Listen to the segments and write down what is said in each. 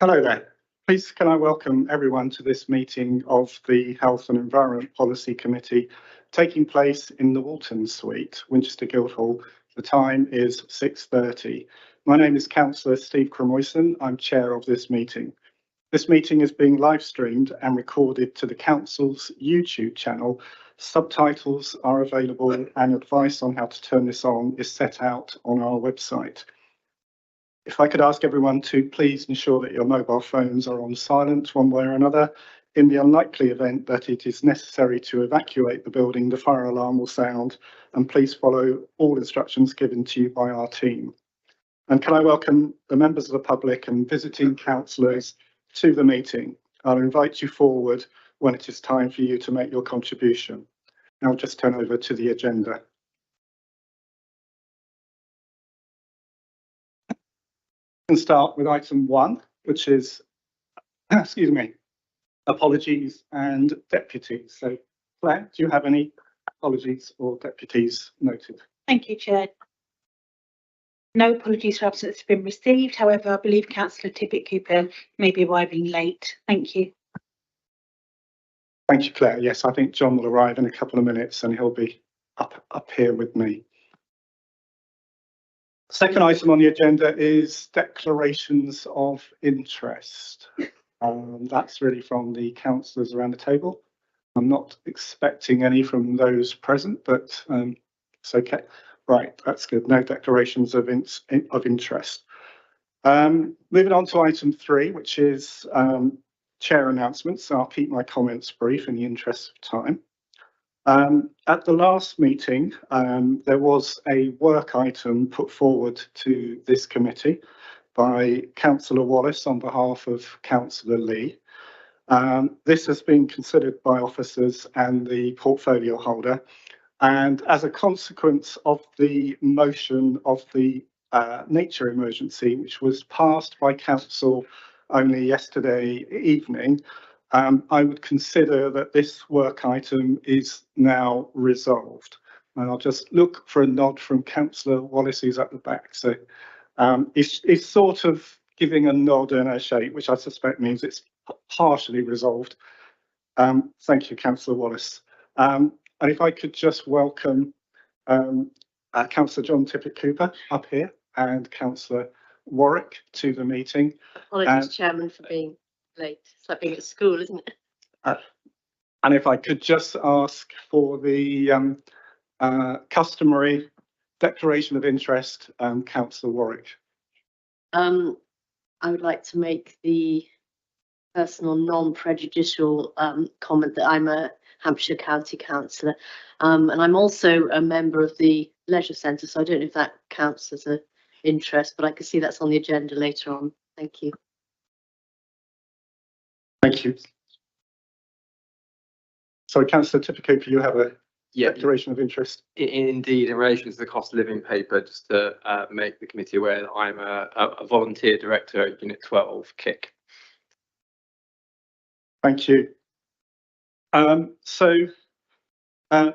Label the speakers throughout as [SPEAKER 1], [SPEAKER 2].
[SPEAKER 1] Hello there. Please can I welcome everyone to this meeting of the Health and Environment Policy Committee taking place in the Walton Suite, Winchester Guildhall. The time is 6:30. My name is Councillor Steve Cremoyson. I'm chair of this meeting. This meeting is being live streamed and recorded to the Council's YouTube channel. Subtitles are available and advice on how to turn this on is set out on our website. If I could ask everyone to please ensure that your mobile phones are on silent one way or another. In the unlikely event that it is necessary to evacuate the building, the fire alarm will sound, and please follow all instructions given to you by our team. And can I welcome the members of the public and visiting councillors to the meeting. I'll invite you forward when it is time for you to make your contribution. I'll just turn over to the agenda. We can start with item 1, which is, excuse me, apologies and deputies. So, Claire, do you have any apologies or deputies noted?
[SPEAKER 2] Thank you, Chair. No apologies for absence have been received. However, I believe Councillor Tippett Cooper may be arriving late. Thank you.
[SPEAKER 1] Thank you, Claire. Yes, I think John will arrive in a couple of minutes and he'll be up here with me. Second item on the agenda is declarations of interest. That's really from the councillors around the table. I'm not expecting any from those present, but it's okay. Right, that's good. No declarations of interest. Moving on to item 3, which is chair announcements. So I'll keep my comments brief in the interest of time. At the last meeting, there was a work item put forward to this committee by Councillor Wallace on behalf of Councillor Lee. This has been considered by officers and the portfolio holder, and as a consequence of the motion of the nature emergency, which was passed by council only yesterday evening, I would consider that this work item is now resolved. And I'll just look for a nod from Councillor Wallace, who's at the back. So he's sort of giving a nod and a shake, which I suspect means it's partially resolved. Thank you, Councillor Wallace. And if I could just welcome Councillor John Tippett Cooper up here and Councillor Warwick to the meeting.
[SPEAKER 3] Apologies, Chairman, for being late. It's like being at school, isn't it?
[SPEAKER 1] And if I could just ask for the customary declaration of interest, Councillor Warwick.
[SPEAKER 3] I would like to make the personal non-prejudicial comment that I'm a Hampshire County Councillor, and I'm also a member of the Leisure Centre, so I don't know if that counts as an interest, but I can see that's on the agenda later on. Thank you.
[SPEAKER 1] Thank you. So, Councillor Tippett Cooper, you have a declaration of interest.
[SPEAKER 4] Indeed, in relation to the cost of living paper, just to make the committee aware that I'm a volunteer director at Unit 12, KIC.
[SPEAKER 1] Thank you.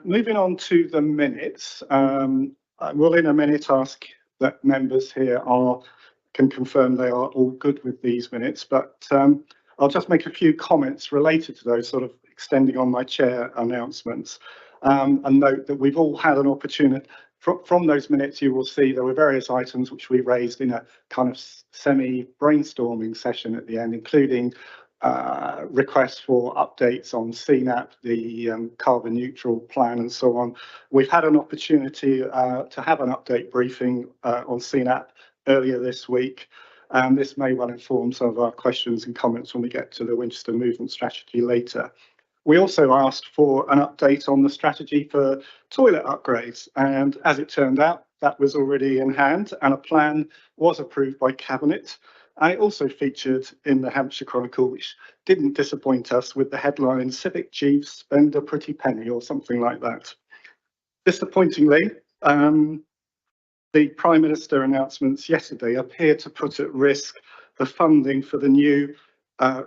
[SPEAKER 1] Moving on to the minutes, I will in a minute ask that members here can confirm they are all good with these minutes, but I'll just make a few comments related to those, sort of extending on my chair announcements, and note that we've all had an opportunity. From those minutes, you will see there were various items which we raised in a kind of semi-brainstorming session at the end, including requests for updates on CNAP, the carbon neutral plan and so on. We've had an opportunity to have an update briefing on CNAP earlier this week, and this may well inform some of our questions and comments when we get to the Winchester Movement Strategy later. We also asked for an update on the strategy for toilet upgrades, and as it turned out, that was already in hand and a plan was approved by Cabinet. And it also featured in the Hampshire Chronicle, which didn't disappoint us, with the headline, "Civic Chiefs Spend a Pretty Penny," or something like that. Disappointingly, the Prime Minister announcements yesterday appear to put at risk the funding for the new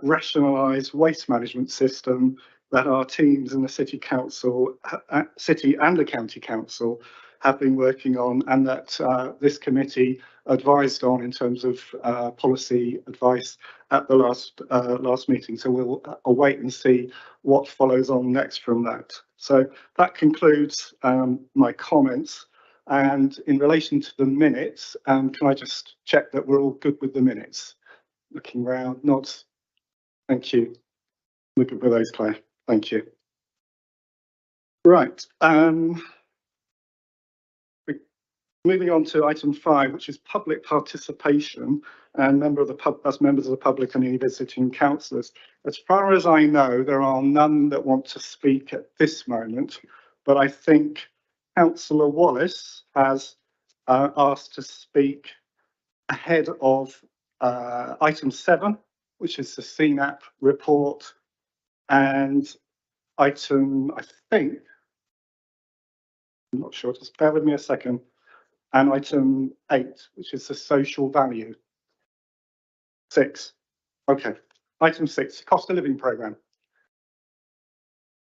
[SPEAKER 1] rationalised waste management system that our teams in the City Council, City and the County Council have been working on, and that this committee advised on in terms of policy advice at the last meeting. So we'll await and see what follows on next from that. So that concludes my comments. And in relation to the minutes, can I just check that we're all good with the minutes? Looking round, nods. Thank you. We're good with those, Claire. Thank you. Right. Moving on to item 5, which is public participation and members of the public and any visiting councillors. As far as I know, there are none that want to speak at this moment, but I think Councillor Wallace has asked to speak ahead of item 7, which is the CNAP report, and item, I think, I'm not sure, just bear with me a second, and item 8, which is the social value. 6. Okay. Item 6, cost of living programme.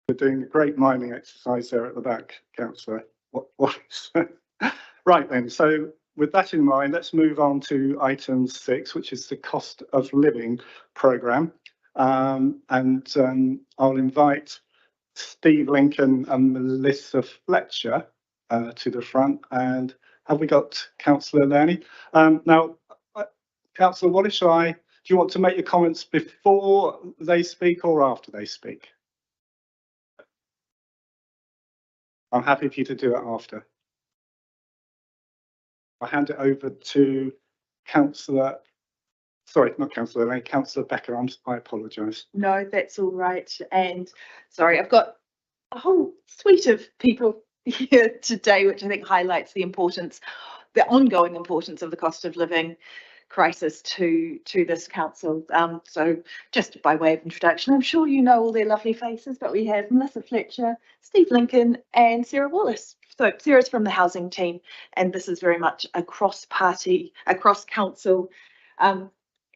[SPEAKER 1] We're doing a great miming exercise there at the back, Councillor. What? Right then, so with that in mind, let's move on to item 6, which is the cost of living programme. I'll invite Steve Lincoln and Melissa Fletcher to the front. And have we got Councillor Lerny? Now, Councillor Wallace, do you want to make your comments before they speak or after they speak? I'm happy for you to do it after. I'll hand it over to Councillor, sorry, not Councillor Lerny, Councillor Becker. I apologise.
[SPEAKER 5] No, that's all right. And sorry, I've got a whole suite of people here today, which I think highlights the importance, the ongoing importance of the cost of living crisis to this council. So just by way of introduction, I'm sure you know all their lovely faces, but we have Melissa Fletcher, Steve Lincoln and Sarah Wallace. So Sarah's from the housing team, and this is very much a cross-party, a cross-council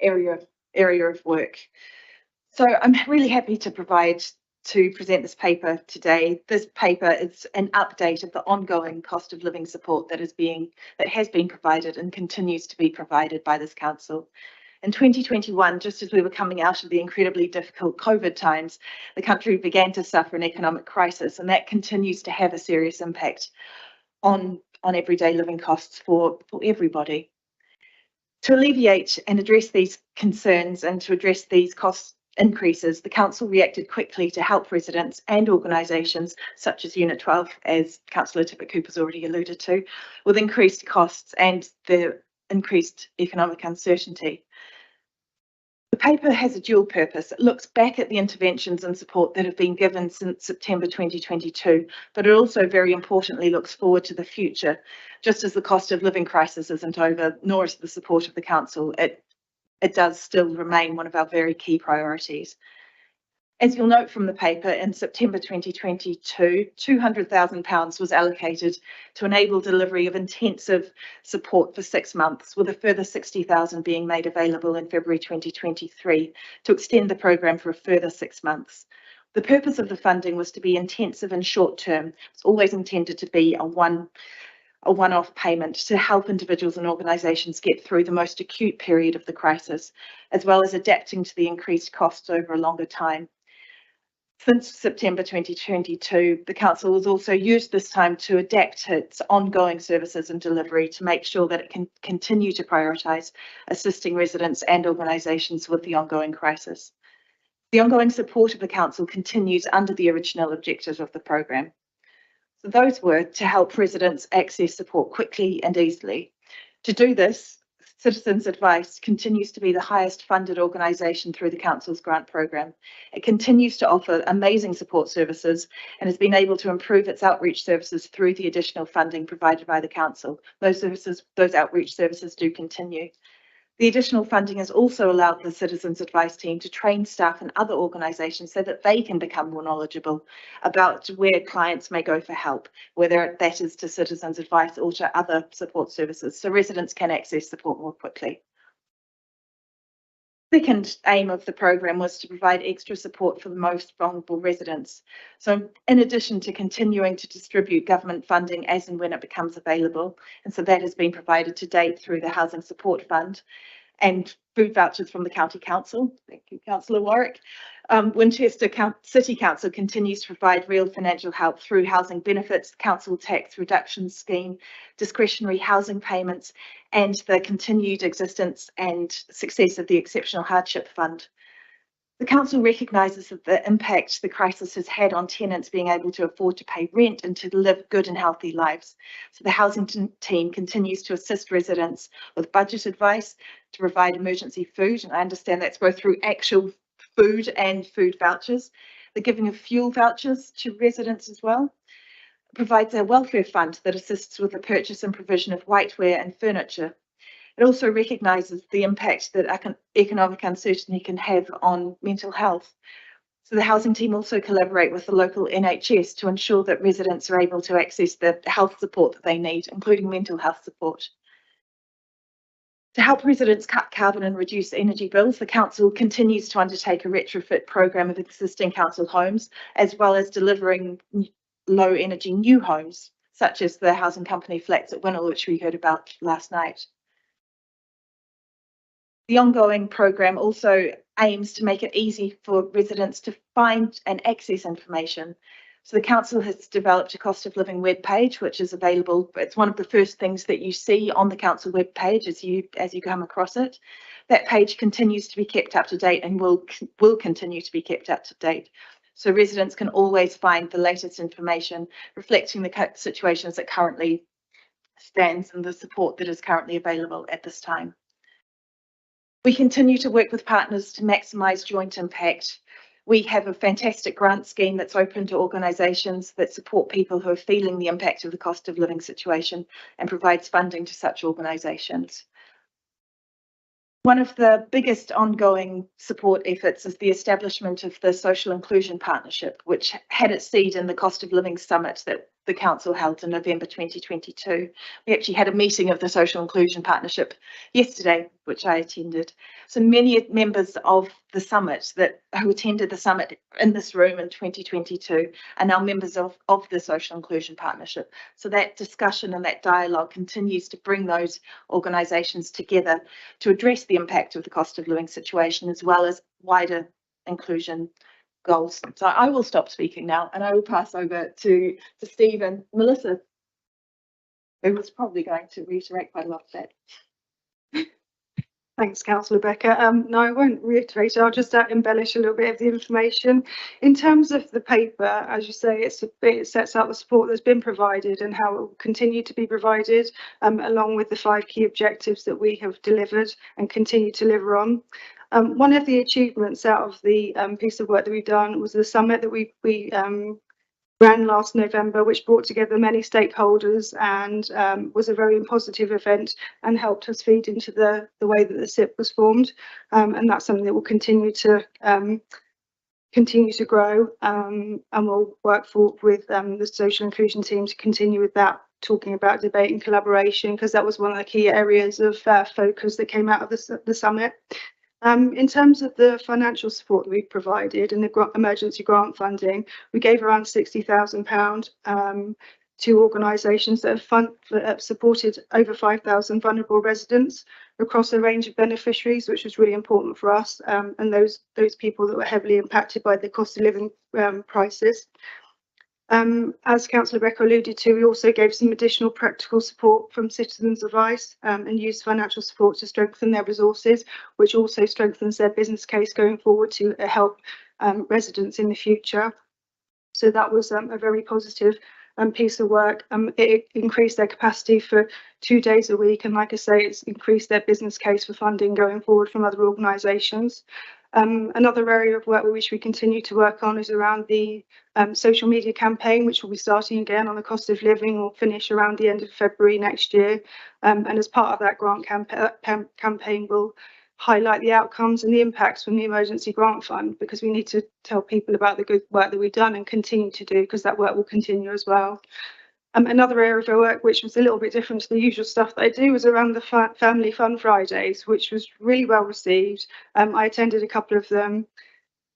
[SPEAKER 5] area of work. So I'm really happy to present this paper today. This paper is an update of the ongoing cost of living support that has been provided and continues to be provided by this council. In 2021, just as we were coming out of the incredibly difficult COVID times, the country began to suffer an economic crisis, and that continues to have a serious impact on everyday living costs for everybody. To alleviate and address these concerns and to address these cost increases, the council reacted quickly to help residents and organisations such as Unit 12, as Councillor Tippett-Cooper's already alluded to, with increased costs and the increased economic uncertainty. The paper has a dual purpose. It looks back at the interventions and support that have been given since September 2022, but it also very importantly looks forward to the future. Just as the cost of living crisis isn't over, nor is the support of the council, it does still remain one of our very key priorities. As you'll note from the paper, in September 2022, £200,000 was allocated to enable delivery of intensive support for 6 months, with a further £60,000 being made available in February 2023 to extend the programme for a further 6 months. The purpose of the funding was to be intensive and short term. It's always intended to be a one-off payment to help individuals and organisations get through the most acute period of the crisis, as well as adapting to the increased costs over a longer time. Since September 2022, the council has also used this time to adapt its ongoing services and delivery to make sure that it can continue to prioritise assisting residents and organisations with the ongoing crisis. The ongoing support of the council continues under the original objectives of the programme. So those were to help residents access support quickly and easily. To do this, Citizens Advice continues to be the highest funded organisation through the Council's grant programme. It continues to offer amazing support services and has been able to improve its outreach services through the additional funding provided by the Council. Those outreach services do continue. The additional funding has also allowed the Citizens Advice team to train staff and other organisations so that they can become more knowledgeable about where clients may go for help, whether that is to Citizens Advice or to other support services, so residents can access support more quickly. second aim of the programme was to provide extra support for the most vulnerable residents. So in addition to continuing to distribute government funding as and when it becomes available, and so that has been provided to date through the Housing Support Fund and food vouchers from the County Council. Thank you, Councillor Warwick. Winchester City Council continues to provide real financial help through housing benefits, council tax reduction scheme, discretionary housing payments, and the continued existence and success of the Exceptional Hardship Fund. The council recognises that the impact the crisis has had on tenants being able to afford to pay rent and to live good and healthy lives. So the housing team continues to assist residents with budget advice, to provide emergency food, and I understand that's both through actual food and food vouchers. The giving of fuel vouchers to residents as well. It provides a welfare fund that assists with the purchase and provision of whiteware and furniture. It also recognises the impact that economic uncertainty can have on mental health. So the housing team also collaborate with the local NHS to ensure that residents are able to access the health support that they need, including mental health support. To help residents cut carbon and reduce energy bills, the council continues to undertake a retrofit programme of existing council homes, as well as delivering low energy new homes, such as the housing company flats at Winnell, which we heard about last night. The ongoing programme also aims to make it easy for residents to find and access information. So the council has developed a cost of living webpage, which is available. It's one of the first things that you see on the council webpage as you come across it. That page continues to be kept up to date and will continue to be kept up to date. So residents can always find the latest information reflecting the situation as it currently stands and the support that is currently available at this time. We continue to work with partners to maximise joint impact. We have a fantastic grant scheme that's open to organisations that support people who are feeling the impact of the cost of living situation and provides funding to such organisations. One of the biggest ongoing support efforts is the establishment of the Social Inclusion Partnership, which had its seed in the Cost of Living Summit that the council held in November 2022. We actually had a meeting of the Social Inclusion Partnership yesterday, which I attended. So many members of the summit who attended the summit in this room in 2022 are now members of the Social Inclusion Partnership. So that discussion and that dialogue continues to bring those organisations together to address the impact of the cost of living situation as well as wider inclusion goals. So I will stop speaking now and I will pass over to Steve and Melissa, who was probably going to reiterate quite a lot of that.
[SPEAKER 6] Thanks, Councillor Becker. No, I won't reiterate. I'll just embellish a little bit of the information. In terms of the paper, as you say, it sets out the support that's been provided and how it will continue to be provided, along with the 5 key objectives that we have delivered and continue to deliver on. One of the achievements out of the piece of work that we've done was the summit that we ran last November, which brought together many stakeholders and was a very positive event and helped us feed into the way that the SIP was formed. And that's something that will continue to grow, and we'll work with the social inclusion team to continue with that, talking about debate and collaboration, because that was one of the key areas of focus that came out of the summit. In terms of the financial support that we provided and the emergency grant funding, we gave around £60,000 to organisations that have supported over 5,000 vulnerable residents across a range of beneficiaries, which was really important for us, and those people that were heavily impacted by the cost of living crisis. As Councillor Becker alluded to, we also gave some additional practical support from Citizens Advice and used financial support to strengthen their resources, which also strengthens their business case going forward to help residents in the future. So that was a very positive piece of work. It increased their capacity for 2 days a week, and like I say, it's increased their business case for funding going forward from other organisations. Another area of work which we continue to work on is around the social media campaign, which will be starting again on the cost of living. Will finish around the end of February next year, and as part of that grant campaign, we'll highlight the outcomes and the impacts from the emergency grant fund, because we need to tell people about the good work that we've done and continue to do, because that work will continue as well. Another area of our work, which was a little bit different to the usual stuff that I do, was around the Family Fun Fridays, which was really well received. I attended a couple of them.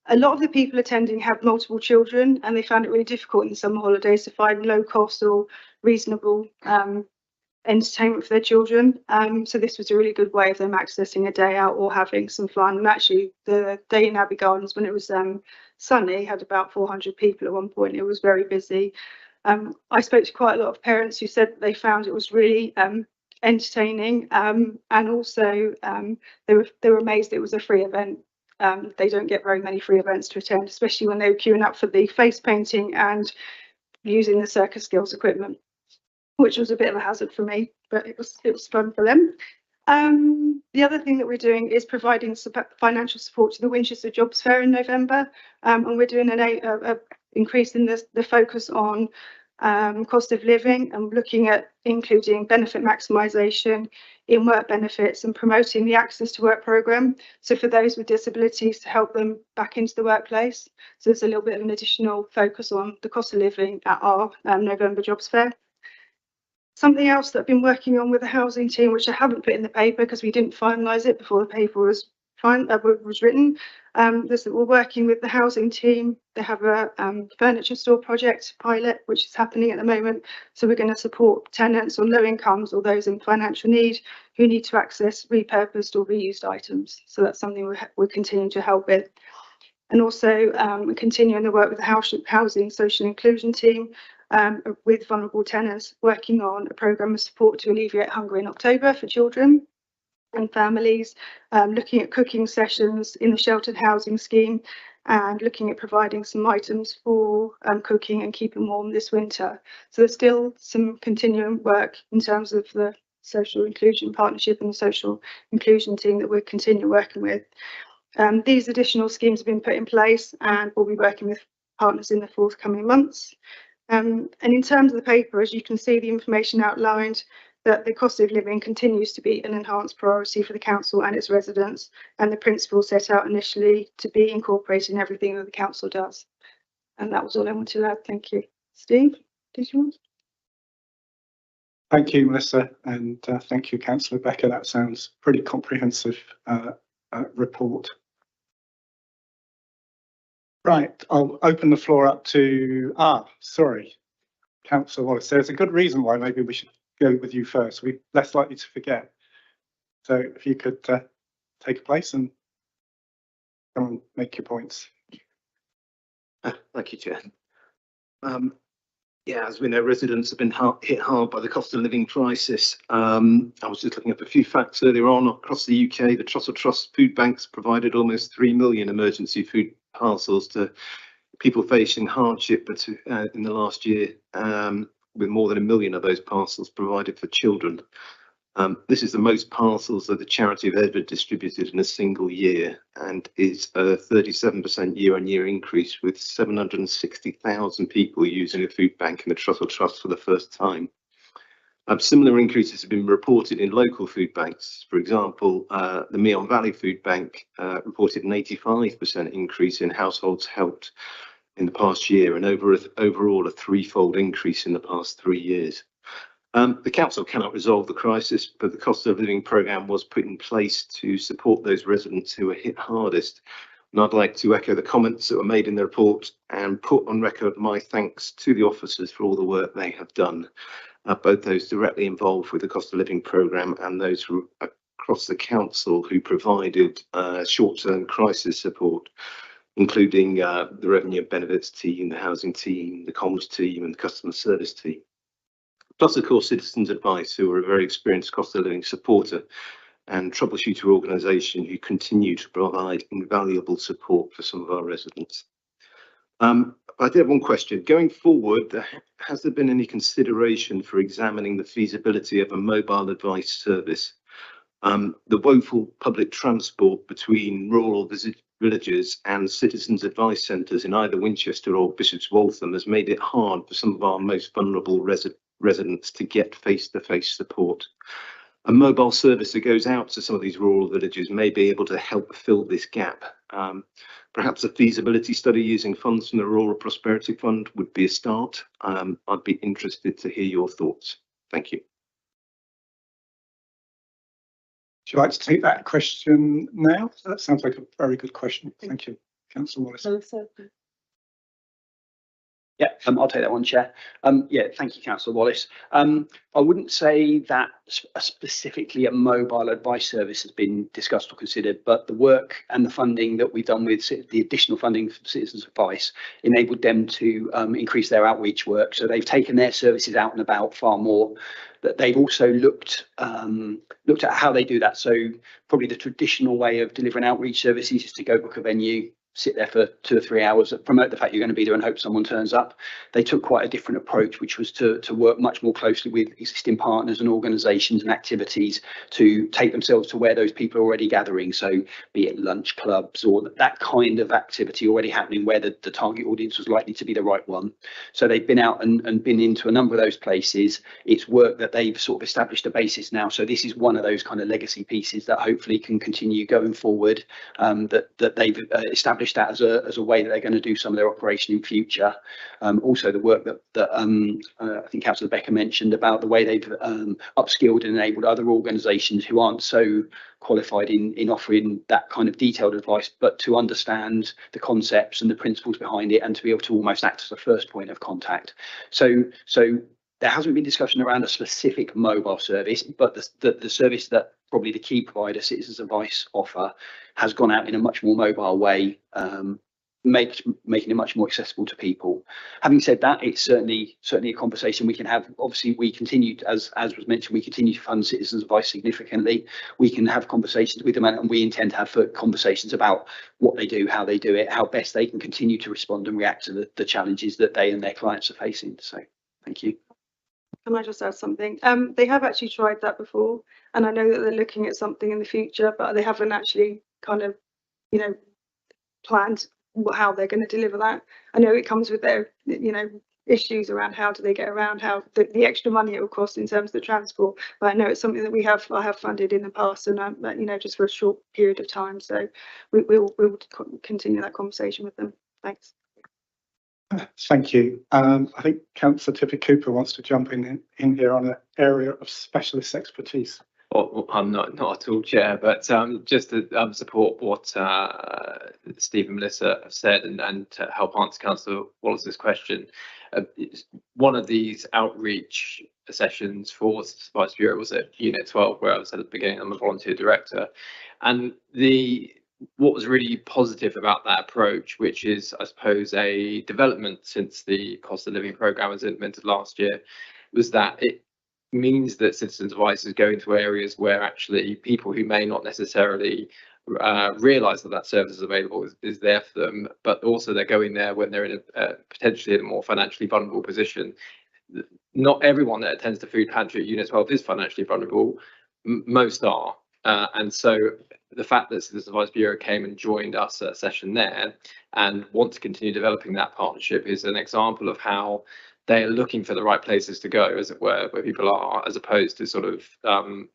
[SPEAKER 6] A lot of the people attending had multiple children, and they found it really difficult in the summer holidays to find low cost or reasonable entertainment for their children. So this was a really good way of them accessing a day out or having some fun. And actually, the day in Abbey Gardens, when it was sunny, had about 400 people at one point. It was very busy. I spoke to quite a lot of parents who said that they found it was really entertaining, and also they were amazed it was a free event. They don't get very many free events to attend, especially when they were queuing up for the face painting and using the circus skills equipment, which was a bit of a hazard for me, but it was fun for them. The other thing that we're doing is providing financial support to the Winchester Jobs Fair in November, and we're doing an increase in the focus on cost of living and looking at including benefit maximisation in work benefits and promoting the Access to Work programme. So for those with disabilities, to help them back into the workplace. So there's a little bit of an additional focus on the cost of living at our November Jobs Fair. Something else that I've been working on with the housing team, which I haven't put in the paper because we didn't finalise it before the paper was written, is that we're working with the housing team. They have a furniture store project pilot, which is happening at the moment. So we're going to support tenants on low incomes or those in financial need who need to access repurposed or reused items. So that's something we're continuing to help with. And also we're continuing the work with the housing social inclusion team with vulnerable tenants, working on a programme of support to alleviate hunger in October for children and families, looking at cooking sessions in the sheltered housing scheme and looking at providing some items for cooking and keeping warm this winter. So there's still some continuing work in terms of the social inclusion partnership and the social inclusion team that we're continuing working with. These additional schemes have been put in place and we'll be working with partners in the forthcoming months. And in terms of the paper, as you can see, the information outlined that the cost of living continues to be an enhanced priority for the council and its residents, and the principles set out initially to be incorporated in everything that the council does. And that was all I wanted to add. Thank you. Steve, did you want?
[SPEAKER 1] Thank you, Melissa, and thank you, Councillor Becker. That sounds pretty comprehensive report. Right, I'll open the floor up to, Councillor Wallace. There's a good reason why maybe we should go with you first. We're less likely to forget. So if you could take a place and come and make your points.
[SPEAKER 7] Thank you, Chair. Yeah, as we know, residents have been hit hard by the cost of living crisis. I was just looking up a few facts earlier on. Across the UK, the Trussell Trust food banks provided almost 3 million emergency food parcels to people facing hardship in the last year, with more than 1 million of those parcels provided for children. This is the most parcels that the charity have ever distributed in a single year, and is a 37% year-on-year increase, with 760,000 people using a food bank in the Trussell Trust for the first time. Similar increases have been reported in local food banks. For example, the Meon Valley Food Bank reported an 85% increase in households helped in the past year, and overall a threefold increase in the past 3 years. The council cannot resolve the crisis, but the cost of living programme was put in place to support those residents who were hit hardest. And I'd like to echo the comments that were made in the report and put on record my thanks to the officers for all the work they have done, both those directly involved with the cost of living programme and those from across the council who provided short-term crisis support, including the revenue and benefits team, the housing team, the comms team and the customer service team. Plus, of course, Citizens Advice, who are a very experienced cost of living supporter and troubleshooter organisation who continue to provide invaluable support for some of our residents. I did have one question. Going forward, has there been any consideration for examining the feasibility of a mobile advice service? The woeful public transport between rural villages and citizens advice centres in either Winchester or Bishop's Waltham has made it hard for some of our most vulnerable residents to get face-to-face support. A mobile service that goes out to some of these rural villages may be able to help fill this gap. Perhaps a feasibility study using funds from the Rural Prosperity Fund would be a start. I'd be interested to hear your thoughts. Thank you.
[SPEAKER 1] Would you like to take that question now? That sounds like a very good question. Thank you, Councillor Wallace.
[SPEAKER 8] Yeah, I'll take that one, Chair. Yeah, thank you, Councillor Wallace. I wouldn't say that specifically a mobile advice service has been discussed or considered, but the work and the funding that we've done with the additional funding for Citizens Advice enabled them to increase their outreach work. So they've taken their services out and about far more. But they've also looked at how they do that. So probably the traditional way of delivering outreach services is to go book a venue, sit there for 2 or 3 hours, promote the fact you're going to be there and hope someone turns up. They took quite a different approach, which was to work much more closely with existing partners and organisations and activities to take themselves to where those people are already gathering. So be it lunch clubs or that kind of activity already happening where the target audience was likely to be the right one. So they've been out and been into a number of those places. It's work that they've sort of established a basis now. So this is one of those kind of legacy pieces that hopefully can continue going forward, that they've established that as a way that they're going to do some of their operation in future. Also the work that I think Councillor Becker mentioned about the way they've upskilled and enabled other organisations who aren't so qualified in offering that kind of detailed advice, but to understand the concepts and the principles behind it and to be able to almost act as a first point of contact. So there hasn't been discussion around a specific mobile service, but the service that probably the key provider, Citizens Advice, offer has gone out in a much more mobile way, making it much more accessible to people. Having said that, it's certainly a conversation we can have. Obviously, we continue, as was mentioned, we continue to fund Citizens Advice significantly. We can have conversations with them, and we intend to have further conversations about what they do, how they do it, how best they can continue to respond and react to the challenges that they and their clients are facing. So, thank you.
[SPEAKER 6] Can I just add something? They have actually tried that before, and I know that they're looking at something in the future, but they haven't actually kind of, planned how they're going to deliver that. I know it comes with their, issues around how do they get around, how the extra money it will cost in terms of the transport. But I know it's something that I have funded in the past, and just for a short period of time. So we'll continue that conversation with them. Thanks.
[SPEAKER 1] Thank you. I think Councillor Tippett Cooper wants to jump in here on an area of specialist expertise.
[SPEAKER 4] Well, I'm not at all, Chair, but just to support what Steve and Melissa have said and to help answer Councillor Wallace's question. One of these outreach sessions for Citizens Advice Bureau was at Unit 12, where I was at the beginning. I'm a volunteer director, and what was really positive about that approach, which is, I suppose, a development since the cost of living programme was implemented last year, was that it means that Citizens Advice is going to areas where actually people who may not necessarily realise that service is available is there for them, but also they're going there when they're in potentially in a more financially vulnerable position. Not everyone that attends the food pantry at Unit 12 is financially vulnerable. Most are. And so the fact that Citizens Advice Bureau came and joined us at a session there and want to continue developing that partnership is an example of how they are looking for the right places to go, as it were, where people are, as opposed to sort of,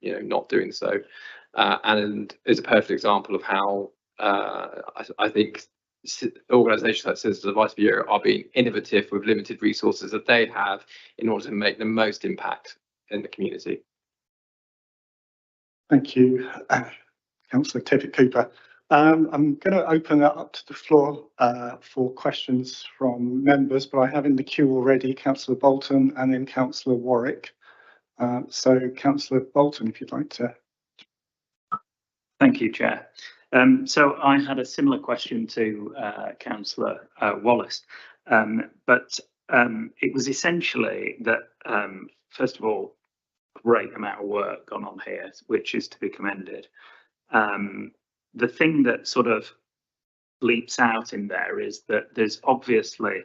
[SPEAKER 4] not doing so. And is a perfect example of how I think organisations like Citizens Advice Bureau are being innovative with limited resources that they have in order to make the most impact in the community.
[SPEAKER 1] Thank you, Councillor Tippett Cooper. I'm going to open that up to the floor for questions from members, but I have in the queue already Councillor Bolton and then Councillor Warwick. So Councillor Bolton, if you'd like to.
[SPEAKER 9] Thank you, Chair. So I had a similar question to Councillor Wallace, but it was essentially that, first of all, great amount of work gone on here, which is to be commended. The thing that sort of leaps out in there is that there's obviously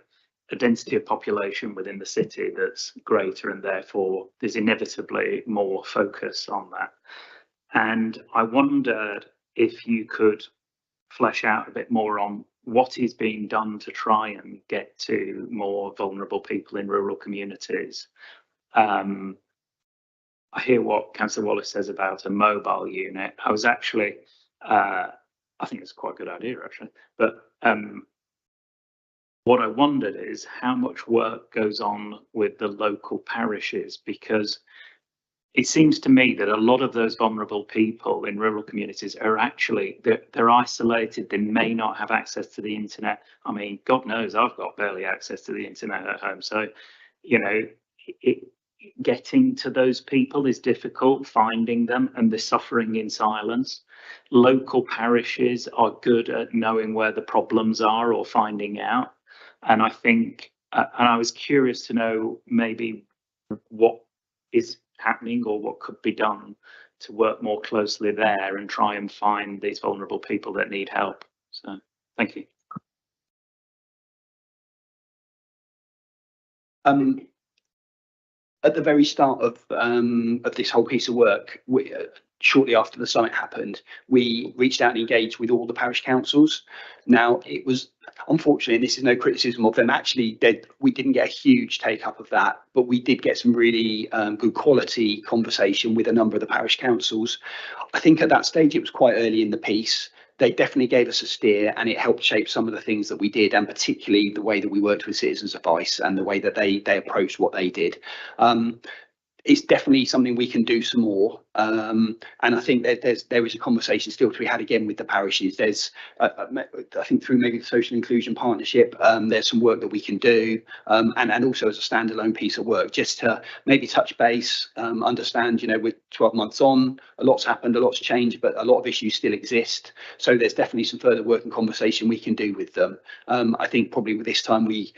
[SPEAKER 9] a density of population within the city that's greater, and therefore there's inevitably more focus on that. And I wondered if you could flesh out a bit more on what is being done to try and get to more vulnerable people in rural communities. I hear what Councillor Wallace says about a mobile unit. I was actually I think it's quite a good idea actually. But what I wondered is how much work goes on with the local parishes, because it seems to me that a lot of those vulnerable people in rural communities are actually, they're isolated. They may not have access to the internet. I mean, God knows I've got barely access to the internet at home. So, you know, getting to those people is difficult, finding them, and they're suffering in silence. Local parishes are good at knowing where the problems are or finding out. And I think, and I was curious to know maybe what is happening or what could be done to work more closely there and try and find these vulnerable people that need help. So thank you.
[SPEAKER 8] At the very start of this whole piece of work, shortly after the summit happened, we reached out and engaged with all the parish councils. Now, it was, unfortunately, and this is no criticism of them, actually, we didn't get a huge take up of that, but we did get some really good quality conversation with a number of the parish councils. I think at that stage, it was quite early in the piece. They definitely gave us a steer, and it helped shape some of the things that we did, and particularly the way that we worked with Citizens Advice and the way that they approached what they did. It's definitely something we can do some more, and I think that there is a conversation still to be had again with the parishes. There's I think through maybe the Social Inclusion Partnership, there's some work that we can do, and also as a standalone piece of work, just to maybe touch base, understand, you know, we're 12 months on, a lot's happened, a lot's changed, but a lot of issues still exist. So there's definitely some further work and conversation we can do with them. I think probably with this time we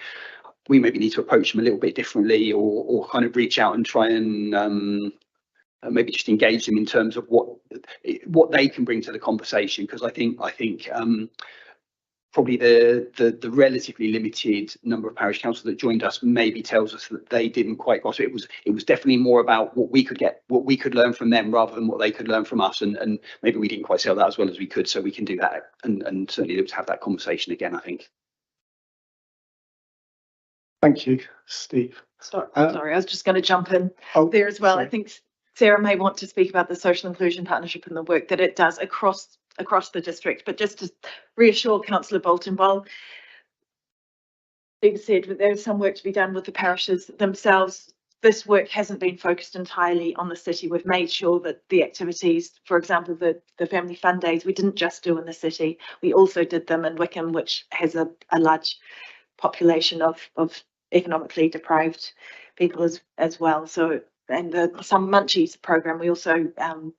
[SPEAKER 8] maybe need to approach them a little bit differently, or kind of reach out and try and maybe just engage them in terms of what they can bring to the conversation. Because I think probably the relatively limited number of parish councils that joined us maybe tells us that they didn't quite grasp it. It was definitely more about what we could learn from them rather than what they could learn from us, and maybe we didn't quite sell that as well as we could. So we can do that, and certainly look to have that conversation again, I think.
[SPEAKER 1] Thank you, Steve.
[SPEAKER 5] Sorry, I was just going to jump in there as well.
[SPEAKER 1] Sorry.
[SPEAKER 5] I think Sarah may want to speak about the Social Inclusion Partnership and the work that it does across the district. But just to reassure Councillor Bolton, while Steve said that there's some work to be done with the parishes themselves, this work hasn't been focused entirely on the city. We've made sure that the activities, for example, the Family Fun Days, we didn't just do in the city. We also did them in Wickham, which has a large population of economically deprived people as well. So, and the Some Munchies program, we also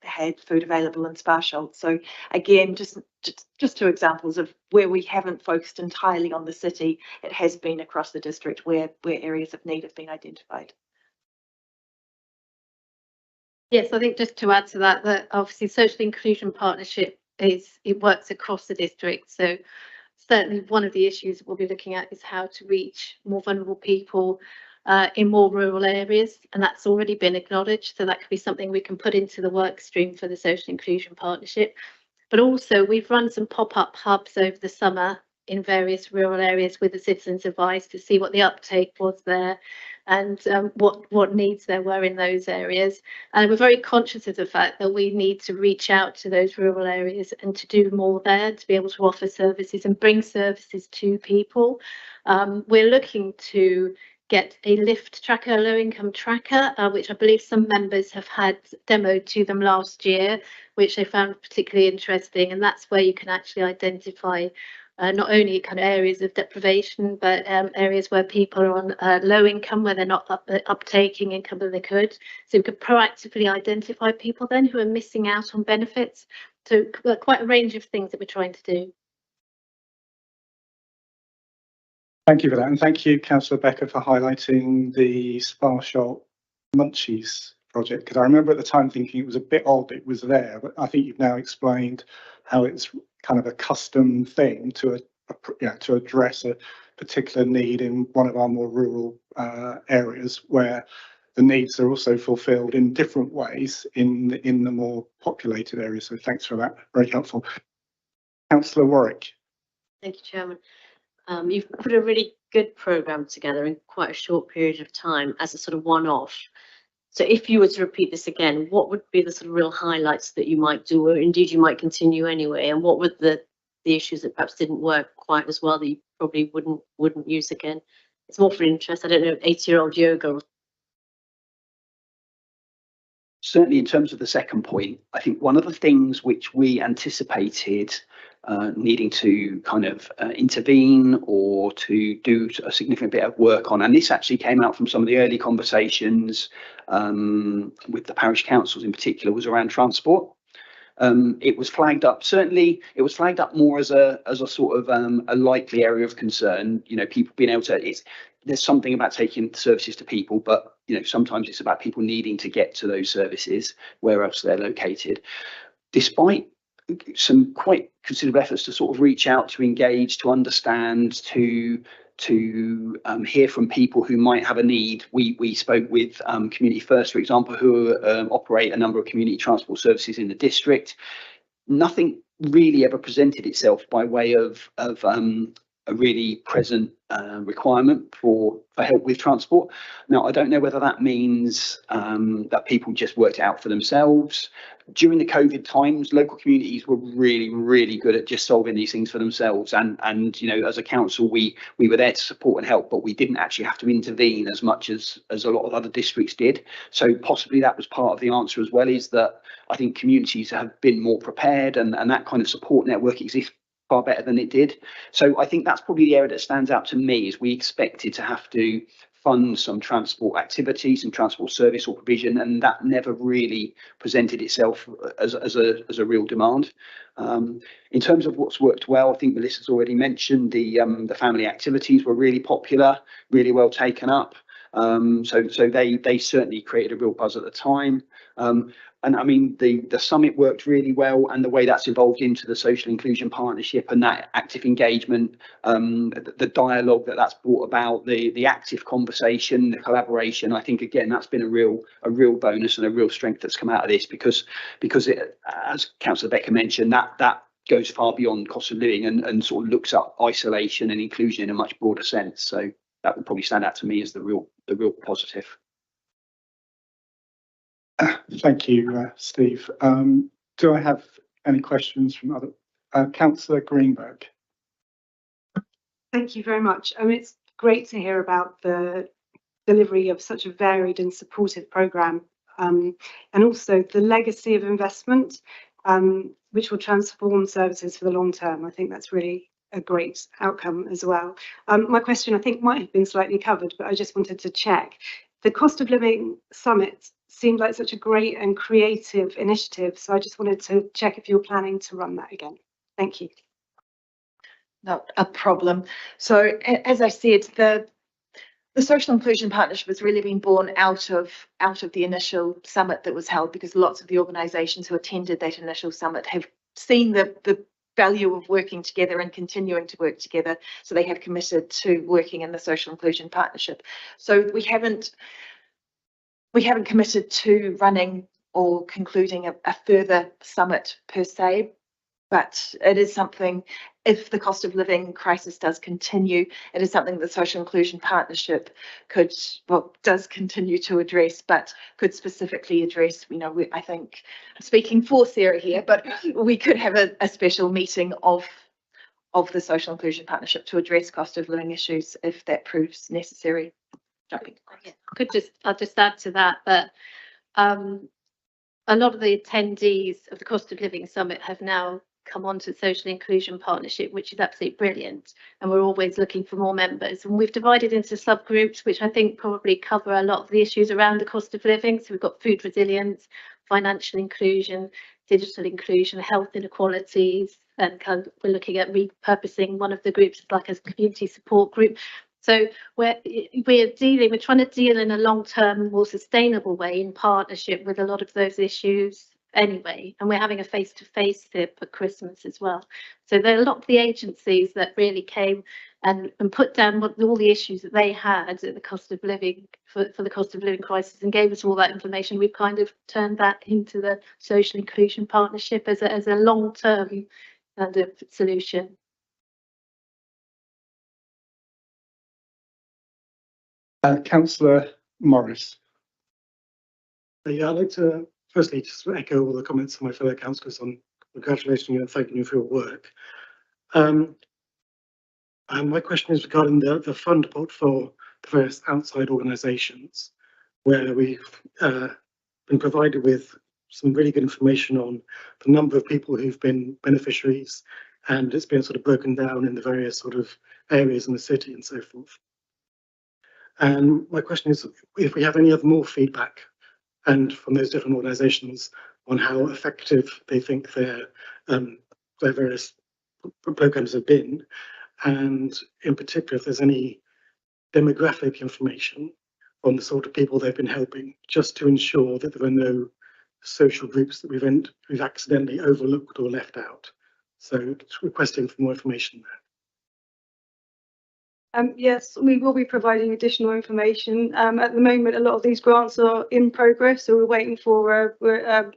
[SPEAKER 5] had food available in Sparsholt. So again, just 2 examples of where we haven't focused entirely on the city. It has been across the district where areas of need have been identified.
[SPEAKER 3] Yes, I think just to add to that, that obviously Social Inclusion Partnership it works across the district. So certainly one of the issues we'll be looking at is how to reach more vulnerable people in more rural areas, and that's already been acknowledged. So that could be something we can put into the work stream for the Social Inclusion Partnership. But also we've run some pop-up hubs over the summer in various rural areas with the Citizens Advice to see what the uptake was there and what needs there were in those areas. And we're very conscious of the fact that we need to reach out to those rural areas and to do more there, to be able to offer services and bring services to people. We're looking to get a LIFT tracker, a low income tracker, which I believe some members have had demoed to them last year, which they found particularly interesting. And that's where you can actually identify not only kind of areas of deprivation, but areas where people are on low income, where they're not uptaking income that they could. So we could proactively identify people then who are missing out on benefits. So quite a range of things that we're trying to do.
[SPEAKER 1] Thank you for that, and thank you, Councillor Becker, for highlighting the Sparsholt Munchies project, because I remember at the time thinking it was a bit odd it was there, but I think you've now explained how it's kind of a custom thing to address a particular need in one of our more rural areas, where the needs are also fulfilled in different ways in the more populated areas. So thanks for that, very helpful. Councillor Warwick.
[SPEAKER 3] Thank you, Chairman. You've put a really good programme together in quite a short period of time as a sort of one-off. So if you were to repeat this again, what would be the sort of real highlights that you might do, or indeed you might continue anyway, and what would the the issues that perhaps didn't work quite as well that you probably wouldn't use again. It's more for interest. I don't know, 80-year-old yoga.
[SPEAKER 8] Certainly in terms of the second point, I think one of the things which we anticipated needing to kind of intervene or to do a significant bit of work on, and this actually came out from some of the early conversations with the parish councils in particular, was around transport. It was flagged up, certainly it was flagged up more as a sort of a likely area of concern, you know, people being able to, there's something about taking services to people, but you know, sometimes it's about people needing to get to those services where else they're located. Despite some quite considerable efforts to sort of reach out, to engage, to understand, to hear from people who might have a need. We spoke with Community First, for example, who operate a number of community transport services in the district. Nothing really ever presented itself by way of a really present requirement for help with transport. Now, I don't know whether that means that people just worked it out for themselves. During the COVID times, local communities were really good at just solving these things for themselves. And you know, as a council, we were there to support and help, but we didn't actually have to intervene as much as a lot of other districts did. So possibly that was part of the answer as well, is that I think communities have been more prepared, and that kind of support network exists far better than it did. So I think that's probably the area that stands out to me, is we expected to have to fund some transport activities and transport service or provision, and that never really presented itself as a real demand. In terms of what's worked well, I think Melissa's already mentioned the family activities were really popular, really well taken up. So they certainly created a real buzz at the time. And I mean, the summit worked really well, and the way that's evolved into the social inclusion partnership and that active engagement, the dialogue that's brought about, the active conversation, the collaboration. I think again that's been a real bonus and a real strength that's come out of this, because it, as Councillor Becker mentioned, that goes far beyond cost of living and sort of looks at isolation and inclusion in a much broader sense. So that would probably stand out to me as the real positive.
[SPEAKER 1] Thank you, Steve. Do I have any questions from other? Councillor Greenberg.
[SPEAKER 6] Thank you very much. I mean, it's great to hear about the delivery of such a varied and supportive programme, and also the legacy of investment, which will transform services for the long term. I think that's really a great outcome as well. My question, I think, might have been slightly covered, but I just wanted to check. The Cost of Living Summit seemed like such a great and creative initiative, so I just wanted to check if you're planning to run that again. Thank you.
[SPEAKER 5] Not a problem. So as I said, the Social Inclusion Partnership has really been born out of the initial summit that was held, because lots of the organisations who attended that initial summit have seen the value of working together and continuing to work together. So they have committed to working in the Social Inclusion Partnership. So we haven't committed to running or concluding a further summit per se, but it is something, if the cost of living crisis does continue, it is something the Social Inclusion Partnership does continue to address, but could specifically address, you know, I think I'm speaking for Sarah here, but we could have a special meeting of the Social Inclusion Partnership to address cost of living issues if that proves necessary.
[SPEAKER 10] I'll just add to that, but a lot of the attendees of the Cost of Living Summit have now come onto the Social Inclusion Partnership, which is absolutely brilliant, and we're always looking for more members, and we've divided into subgroups which I think probably cover a lot of the issues around the cost of living. So we've got food resilience, financial inclusion, digital inclusion, health inequalities, and we're looking at repurposing one of the groups like a community support group. So we're trying to deal in a long-term, more sustainable way in partnership with a lot of those issues anyway, and we're having a face-to-face here for Christmas as well. So there are a lot of the agencies that really came and put down all the issues that they had at the cost of living for the cost of living crisis, and gave us all that information. We've kind of turned that into the Social Inclusion Partnership as a long-term kind of solution.
[SPEAKER 1] Councillor Morris.
[SPEAKER 11] Yeah, I'd like to firstly just echo all the comments of my fellow councillors on congratulating you and thanking you for your work. And my question is regarding the fund pot for the various outside organisations, where we've been provided with some really good information on the number of people who've been beneficiaries, and it's been sort of broken down in the various sort of areas in the city and so forth. And my question is, if we have any other more feedback and from those different organisations on how effective they think their various programs have been, and in particular, if there's any demographic information on the sort of people they've been helping, just to ensure that there are no social groups that we've accidentally overlooked or left out. So requesting for more information there.
[SPEAKER 6] Yes, we will be providing additional information. At the moment, a lot of these grants are in progress, so we're waiting for an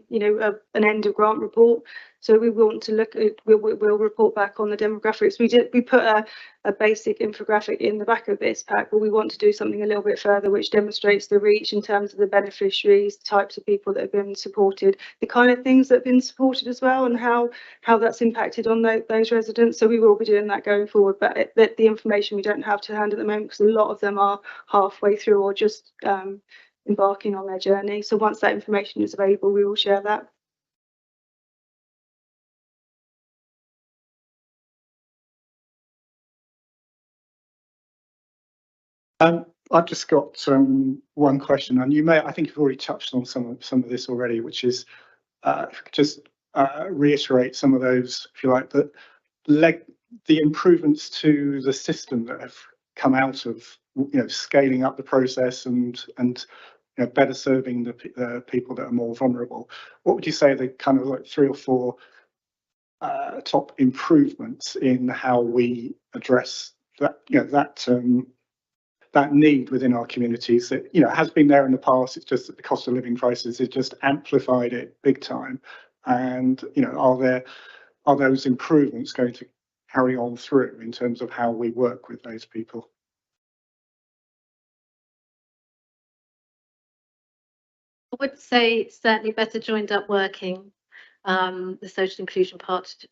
[SPEAKER 6] end of grant report. So we want to look at, we'll report back on the demographics. We put a basic infographic in the back of this pack, but we want to do something a little bit further, which demonstrates the reach in terms of the beneficiaries, types of people that have been supported, the kind of things that have been supported as well, and how that's impacted on those residents. So we will be doing that going forward, but the information we don't have to hand at the moment, because a lot of them are halfway through or just embarking on their journey. So once that information is available, we will share that.
[SPEAKER 1] I've just got one question, and I think you've already touched on some of this already, which is just reiterate some of those, if you like, the improvements to the system that have come out of scaling up the process and better serving the people that are more vulnerable. What would you say are the kind of like 3 or 4 top improvements in how we address that that need within our communities that has been there in the past? It's just that the cost of living crisis has just amplified it big time. And are those improvements going to carry on through in terms of how we work with those people?
[SPEAKER 10] I would say certainly better joined up working. The social inclusion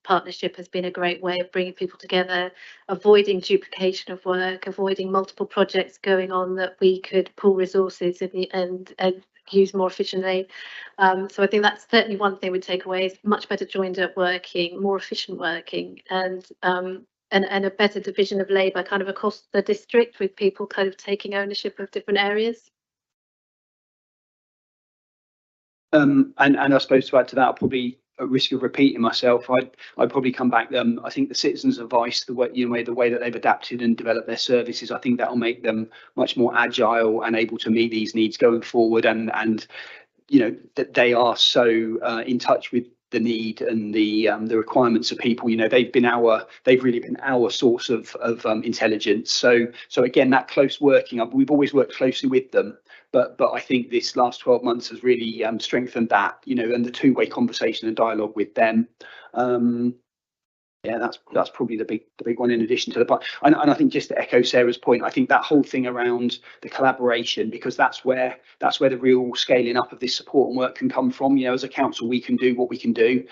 [SPEAKER 10] partnership has been a great way of bringing people together, avoiding duplication of work, avoiding multiple projects going on that we could pool resources and use more efficiently. So I think that's certainly one thing we take away, is much better joined up working, more efficient working, and a better division of labour kind of across the district, with people kind of taking ownership of different areas.
[SPEAKER 8] And I suppose to add to that, I'll probably, at risk of repeating myself, I'd probably come back. I think the citizens' advice, the way that they've adapted and developed their services, I think that'll make them much more agile and able to meet these needs going forward. And that they are so in touch with the need and the requirements of people. They've really been our source of intelligence. So again, that close working, we've always worked closely with them. But I think this last 12 months has really strengthened that, and the two-way conversation and dialogue with them. That's probably the big one, in addition to the part. And I think, just to echo Sarah's point, I think that whole thing around the collaboration, because that's where the real scaling up of this support and work can come from. As a council, we can do what we can do.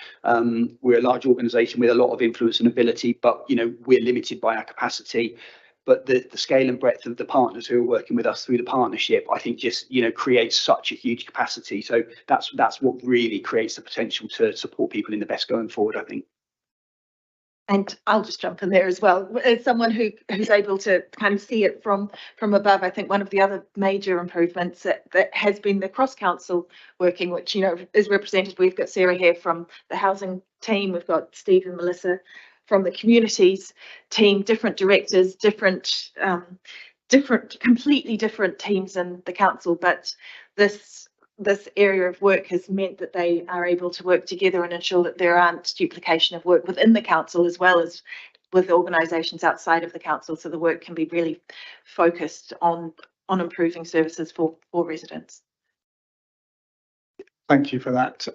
[SPEAKER 8] We're a large organisation with a lot of influence and ability, but we're limited by our capacity. But the scale and breadth of the partners who are working with us through the partnership, I think, just creates such a huge capacity. So that's what really creates the potential to support people in the best going forward, I think.
[SPEAKER 5] And I'll just jump in there as well. As someone who's able to kind of see it from above, I think one of the other major improvements that has been the cross-council working, which is represented. We've got Sarah here from the housing team. We've got Steve and Melissa from the communities team, different directors, completely different teams in the council. But this area of work has meant that they are able to work together and ensure that there aren't duplication of work within the council as well as with organisations outside of the council. So the work can be really focused on improving services for residents.
[SPEAKER 1] Thank you for that.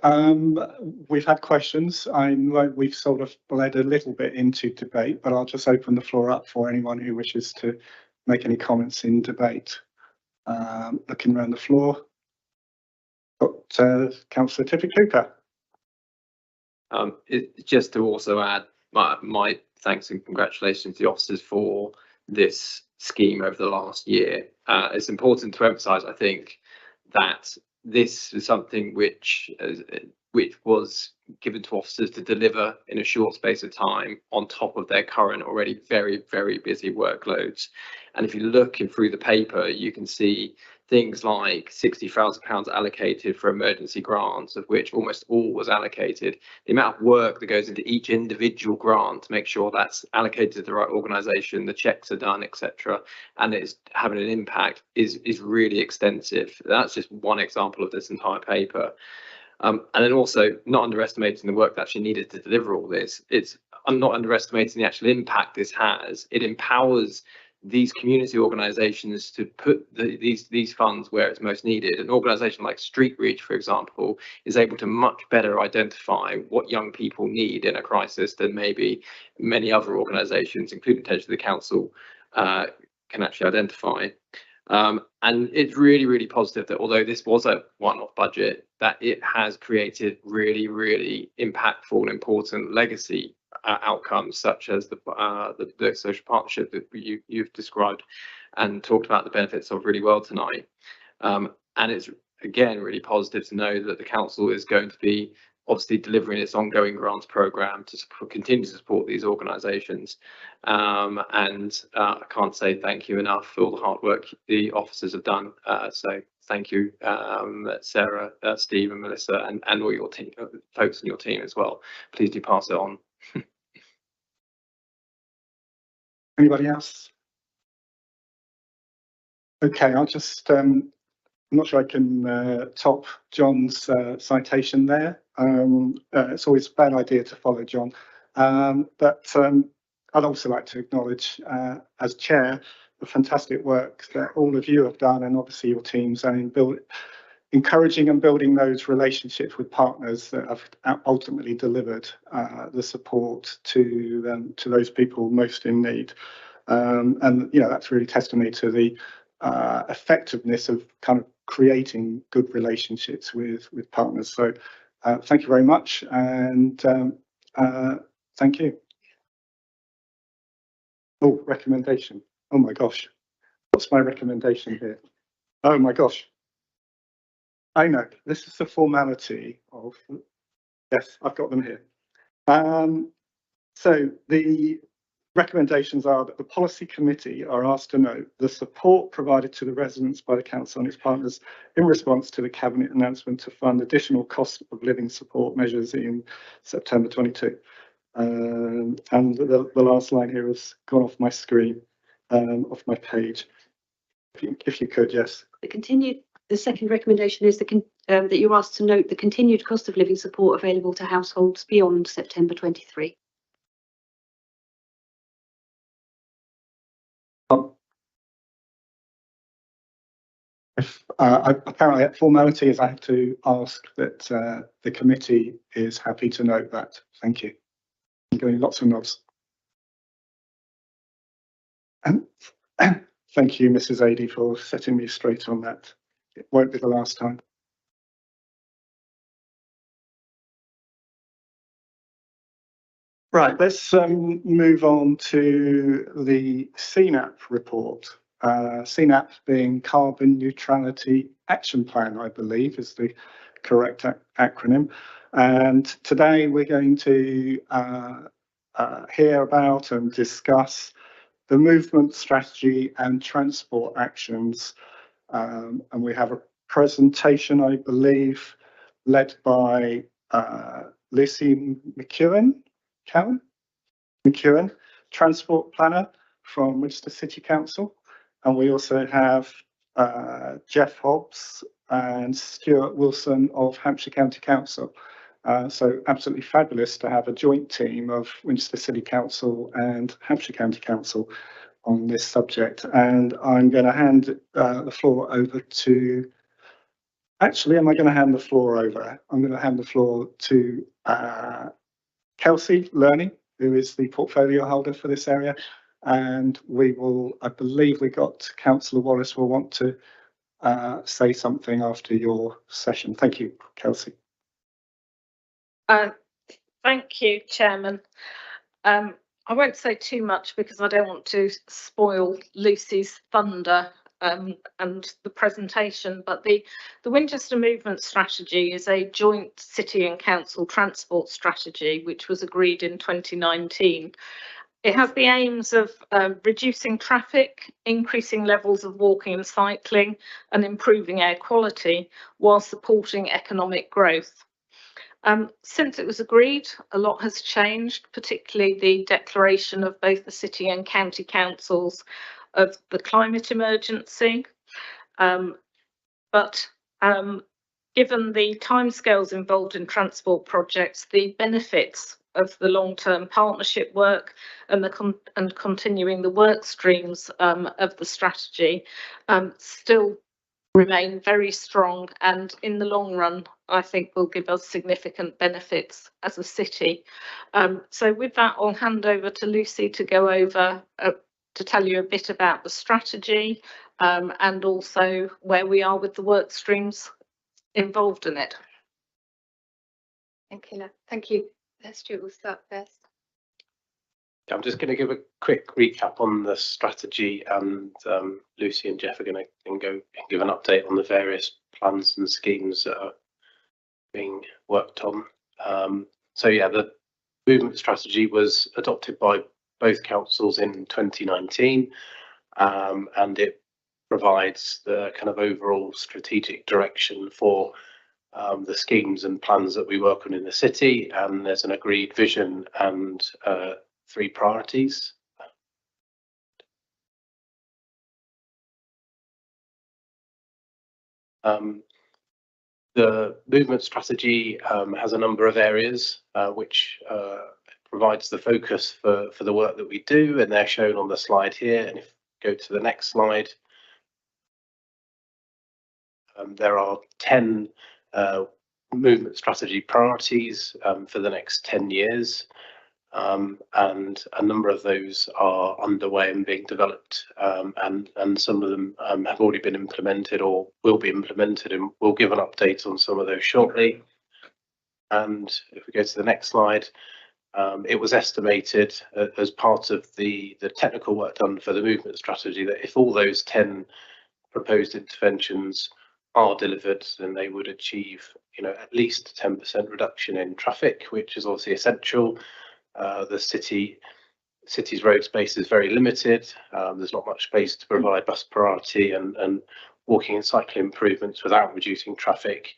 [SPEAKER 1] We've had questions. I know we've sort of led a little bit into debate, but I'll just open the floor up for anyone who wishes to make any comments in debate. Looking around the floor, got Councillor Tippett Cooper.
[SPEAKER 4] Just to also add my thanks and congratulations to the officers for this scheme over the last year. It's important to emphasise, I think, that this is something which was given to officers to deliver in a short space of time on top of their current already very, very busy workloads. And if you look through the paper, you can see things like £60,000 allocated for emergency grants, of which almost all was allocated. The amount of work that goes into each individual grant to make sure that's allocated to the right organisation, the checks are done, etc., and it's having an impact is really extensive. That's just one example of this entire paper. And then also not underestimating the work that actually needed to deliver all this. I'm not underestimating the actual impact this has. It empowers these community organisations to put these funds where it's most needed. An organisation like Street Reach, for example, is able to much better identify what young people need in a crisis than maybe many other organisations, including potentially the council, can actually identify. And it's really, really positive that although this was a one-off budget, that it has created really, really impactful and important legacy outcomes, such as the social partnership that you've described and talked about the benefits of really well tonight. And it's again really positive to know that the council is going to be obviously delivering its ongoing grants programme to continue to support these organisations. And I can't say thank you enough for all the hard work the officers have done. So thank you, Sarah, Steve and Melissa, and all your team, folks in your team as well. Please do pass it on.
[SPEAKER 1] Anybody else? Okay, I'll just, I'm not sure I can top John's citation there. It's always a bad idea to follow John. But I'd also like to acknowledge, as chair, the fantastic work that all of you have done, and obviously your teams, and in encouraging and building those relationships with partners that have ultimately delivered the support to those people most in need. And you know, that's really testimony to the effectiveness of kind of creating good relationships with partners. So thank you very much, and thank you. Oh, recommendation. Oh my gosh, what's my recommendation here? Oh my gosh. I know, this is the formality of, yes, I've got them here. So the recommendations are that the policy committee are asked to note the support provided to the residents by the council and its partners in response to the cabinet announcement to fund additional cost of living support measures in September 22. And the last line here has gone off my screen, off my page. If you could, yes.
[SPEAKER 12] The second recommendation is that you're asked to note the continued cost of living support available to households beyond September 23.
[SPEAKER 1] Apparently, formality is I have to ask that the committee is happy to note that. Thank you. I'm getting lots of nods. And thank you, Mrs. Adey, for setting me straight on that. It won't be the last time. Right, let's move on to the CNAP report. CNAP being Carbon Neutrality Action Plan, I believe, is the correct acronym. And today we're going to hear about and discuss the movement strategy and transport actions. And we have a presentation, I believe, led by Lucy McEwen, Transport Planner from Winchester City Council. And we also have Jeff Hobbs and Stuart Wilson of Hampshire County Council. So absolutely fabulous to have a joint team of Winchester City Council and Hampshire County Council on this subject. And I'm going to hand the floor over to, actually, am I going to hand the floor over? I'm going to hand the floor to Kelsey Learning, who is the portfolio holder for this area. And we will, I believe we got Councillor Wallace will want to say something after your session. Thank you, Kelsey.
[SPEAKER 13] Thank you, Chairman. I won't say too much because I don't want to spoil Lucy's thunder and the presentation, but the Winchester Movement Strategy is a joint city and council transport strategy which was agreed in 2019. It has the aims of reducing traffic, increasing levels of walking and cycling, and improving air quality while supporting economic growth. Since it was agreed, a lot has changed, particularly the declaration of both the city and county councils of the climate emergency. But given the timescales involved in transport projects, the benefits of the long-term partnership work and continuing the work streams of the strategy still remain very strong, and in the long run I think will give us significant benefits as a city. So with that, I'll hand over to Lucy to go over to tell you a bit about the strategy and also where we are with the work streams involved in it.
[SPEAKER 10] Thank you. Stuart will start first.
[SPEAKER 14] I'm just going to give a quick recap on the strategy, and Lucy and Jeff are going to go and give an update on the various plans and schemes that are being worked on. So yeah, the movement strategy was adopted by both councils in 2019, and it provides the kind of overall strategic direction for the schemes and plans that we work on in the city, and there's an agreed vision and 3 priorities. The movement strategy has a number of areas which provides the focus for the work that we do, and they're shown on the slide here. And if you go to the next slide, there are 10 movement strategy priorities for the next 10 years. And a number of those are underway and being developed, and some of them have already been implemented or will be implemented, and we'll give an update on some of those shortly. And if we go to the next slide, it was estimated as part of the technical work done for the movement strategy that if all those 10 proposed interventions are delivered, then they would achieve, at least 10% reduction in traffic, which is obviously essential. The city's road space is very limited. There's not much space to provide bus priority and walking and cycling improvements without reducing traffic,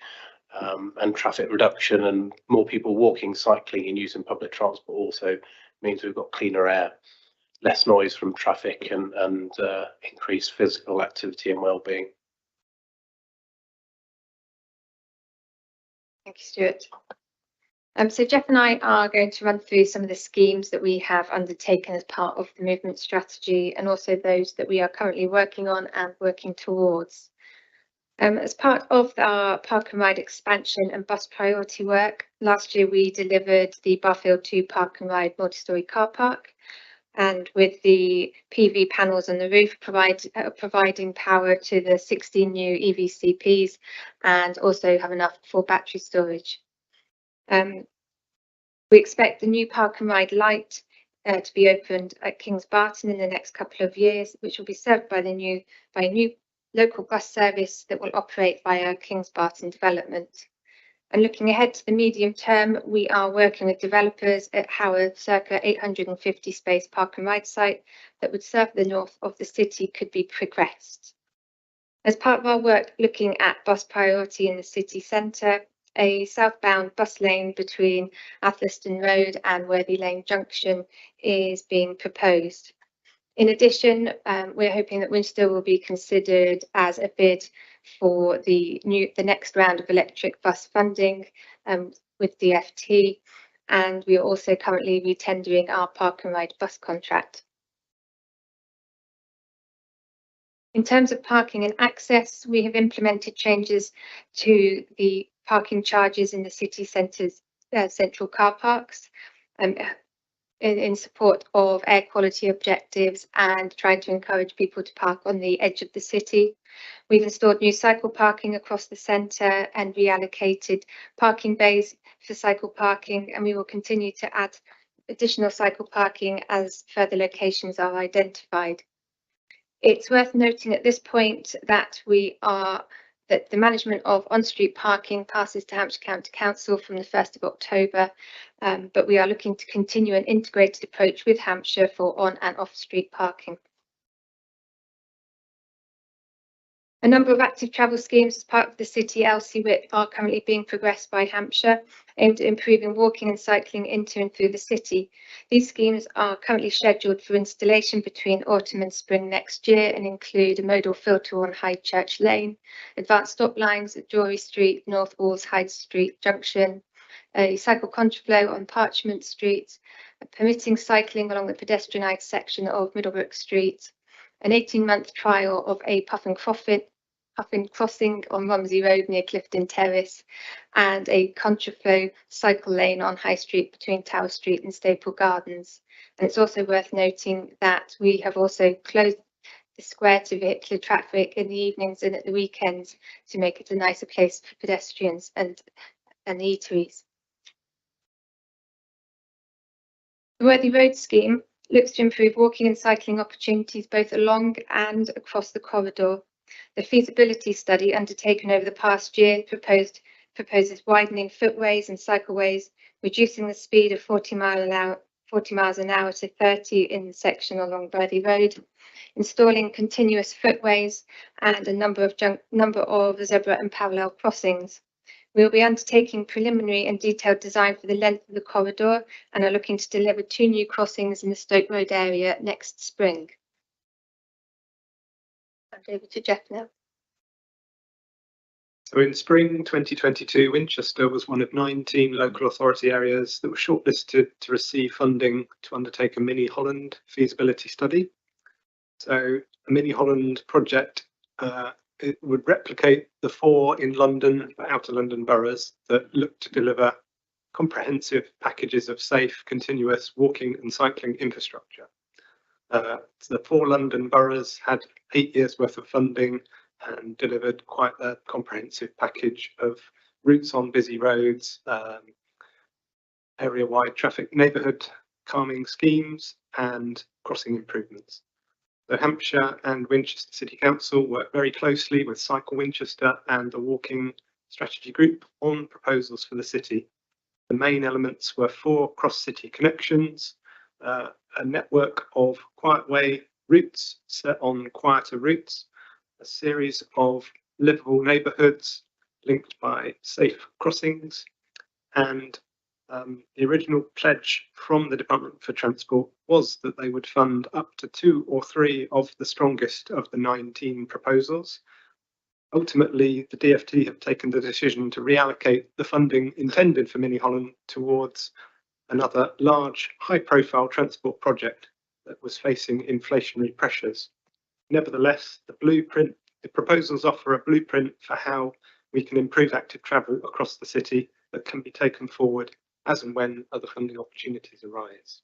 [SPEAKER 14] and traffic reduction and more people walking, cycling and using public transport also means we've got cleaner air, less noise from traffic, and increased physical activity and well-being.
[SPEAKER 10] Thank you, Stuart. So Jeff and I are going to run through some of the schemes that we have undertaken as part of the movement strategy, and also those that we are currently working on and working towards. As part of our Park and Ride expansion and bus priority work, last year we delivered the Barfield 2 Park and Ride multi-storey car park, and with the PV panels on the roof providing power to the 16 new EVCPs, and also have enough for battery storage. We expect the new Park and Ride Light to be opened at Kings Barton in the next couple of years, which will be served by a new local bus service that will operate via Kings Barton development. And looking ahead to the medium term, we are working with developers at Howard circa 850 space Park and Ride site that would serve the north of the city could be progressed. As part of our work looking at bus priority in the city centre, a southbound bus lane between Athelston Road and Worthy Lane Junction is being proposed. In addition, we're hoping that Winchester will be considered as a bid for the next round of electric bus funding with DfT, and we are also currently retendering our Park and Ride bus contract. In terms of parking and access, we have implemented changes to the parking charges in the city centre's central car parks in support of air quality objectives and trying to encourage people to park on the edge of the city. We've installed new cycle parking across the centre and reallocated parking bays for cycle parking, and we will continue to add
[SPEAKER 15] additional cycle parking as further locations are identified. It's worth noting at this point that that the management of on-street parking passes to Hampshire County Council from the 1st of October, but we are looking to continue an integrated approach with Hampshire for on and off-street parking. A number of active travel schemes as part of the City LCWIP are currently being progressed by Hampshire, aimed at improving walking and cycling into and through the city. These schemes are currently scheduled for installation between autumn and spring next year and include a modal filter on Hyde Church Lane, advanced stop lines at Drury Street, North Walls, Hyde Street Junction, a cycle contraflow on Parchment Street, permitting cycling along the pedestrianised section of Middlebrook Street, an 18-month trial of a Puffin crossing on Romsey Road near Clifton Terrace, and a contraflow cycle lane on High Street between Tower Street and Staple Gardens. And it's also worth noting that we have also closed the square to vehicular traffic in the evenings and at the weekends to make it a nicer place for pedestrians and eateries. The Worthy Road scheme looks to improve walking and cycling opportunities both along and across the corridor. The feasibility study undertaken over the past year proposes widening footways and cycleways, reducing the speed of 40 miles an hour to 30 in the section along Worthy Road, installing continuous footways and a number of zebra and parallel crossings. We will be undertaking preliminary and detailed design for the length of the corridor and are looking to deliver 2 new crossings in the Stoke Road area next spring. Over to Jeff now.
[SPEAKER 7] So in spring 2022, Winchester was one of 19 local authority areas that were shortlisted to receive funding to undertake a Mini Holland feasibility study. So a Mini Holland project it would replicate the 4 in London, outer London boroughs that look to deliver comprehensive packages of safe, continuous walking and cycling infrastructure. The 4 London boroughs had 8 years worth of funding and delivered quite a comprehensive package of routes on busy roads, area-wide traffic neighbourhood calming schemes and crossing improvements. So Hampshire and Winchester City Council work very closely with Cycle Winchester and the Walking Strategy Group on proposals for the city. The main elements were 4 cross-city connections, a network of quiet way routes set on quieter routes, a series of livable neighbourhoods linked by safe crossings, and the original pledge from the Department for Transport was that they would fund up to 2 or 3 of the strongest of the 19 proposals. Ultimately, the DFT have taken the decision to reallocate the funding intended for Mini Holland towards another large, high-profile transport project that was facing inflationary pressures. Nevertheless, the proposals offer a blueprint for how we can improve active travel across the city that can be taken forward as and when other funding opportunities arise.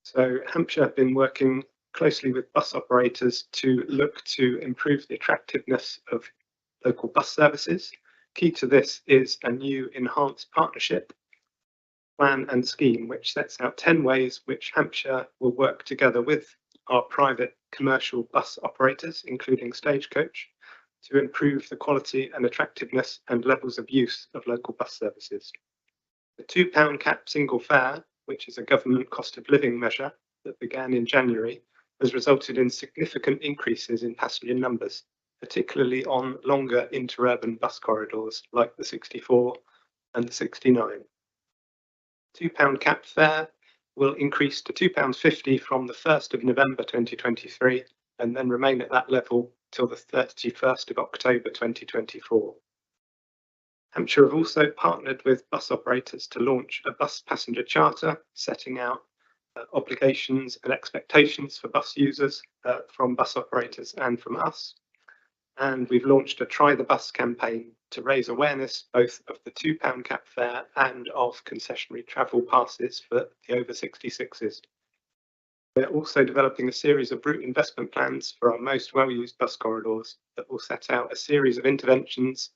[SPEAKER 7] So Hampshire have been working closely with bus operators to look to improve the attractiveness of local bus services. Key to this is a new enhanced partnership plan and scheme, which sets out 10 ways which Hampshire will work together with our private commercial bus operators, including Stagecoach, to improve the quality and attractiveness and levels of use of local bus services. The £2 cap single fare, which is a government cost of living measure that began in January, has resulted in significant increases in passenger numbers, particularly on longer interurban bus corridors like the 64 and the 69. £2 cap fare will increase to £2.50 from the 1st of November 2023 and then remain at that level till the 31st of October 2024. Hampshire have also partnered with bus operators to launch a bus passenger charter, setting out obligations and expectations for bus users from bus operators and from us. And we've launched a Try the Bus campaign to raise awareness both of the £2 cap fare and of concessionary travel passes for the over 66s. We're also developing a series of route investment plans for our most well-used bus corridors that will set out a series of interventions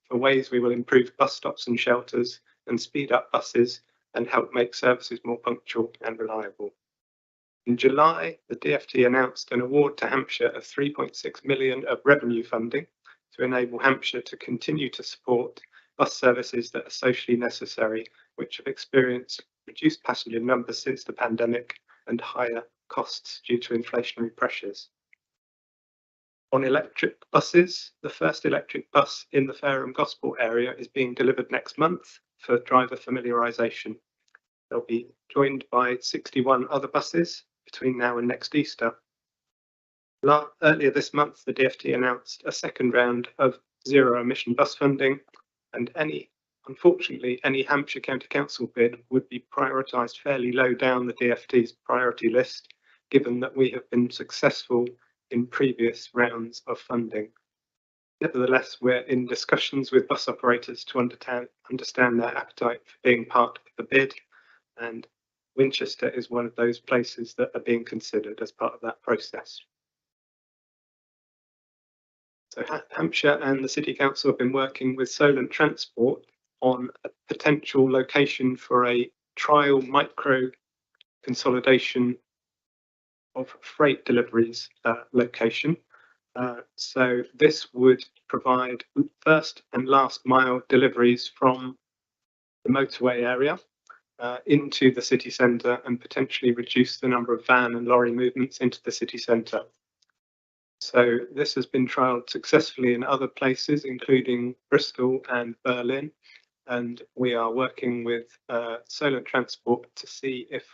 [SPEAKER 7] for ways we will improve bus stops and shelters and speed up buses
[SPEAKER 16] and help make services more punctual and reliable. In July, the DfT announced an award to Hampshire of 3.6 million of revenue funding to enable Hampshire to continue to support bus services that are socially necessary, which have experienced reduced passenger numbers since the pandemic and higher costs due to inflationary pressures. On electric buses, the first electric bus in the Fareham Gosport area is being delivered next month for driver familiarisation. They'll be joined by 61 other buses between now and next Easter. Earlier this month, the DfT announced a second round of zero emission bus funding, and unfortunately, any Hampshire County Council bid would be prioritised fairly low down the DfT's priority list, given that we have been successful in previous rounds of funding. Nevertheless, we're in discussions with bus operators to understand their appetite for being part of the bid, and Winchester is one of those places that are being considered as part of that process. So Hampshire and the City Council have been working with Solent Transport on a potential location for a trial micro consolidation of freight deliveries location. So this would provide first and last mile deliveries from the motorway area into the city centre and potentially reduce the number of van and lorry movements into the city centre. So this has been trialled successfully in other places, including Bristol and Berlin, and we are working with Solent Transport to see if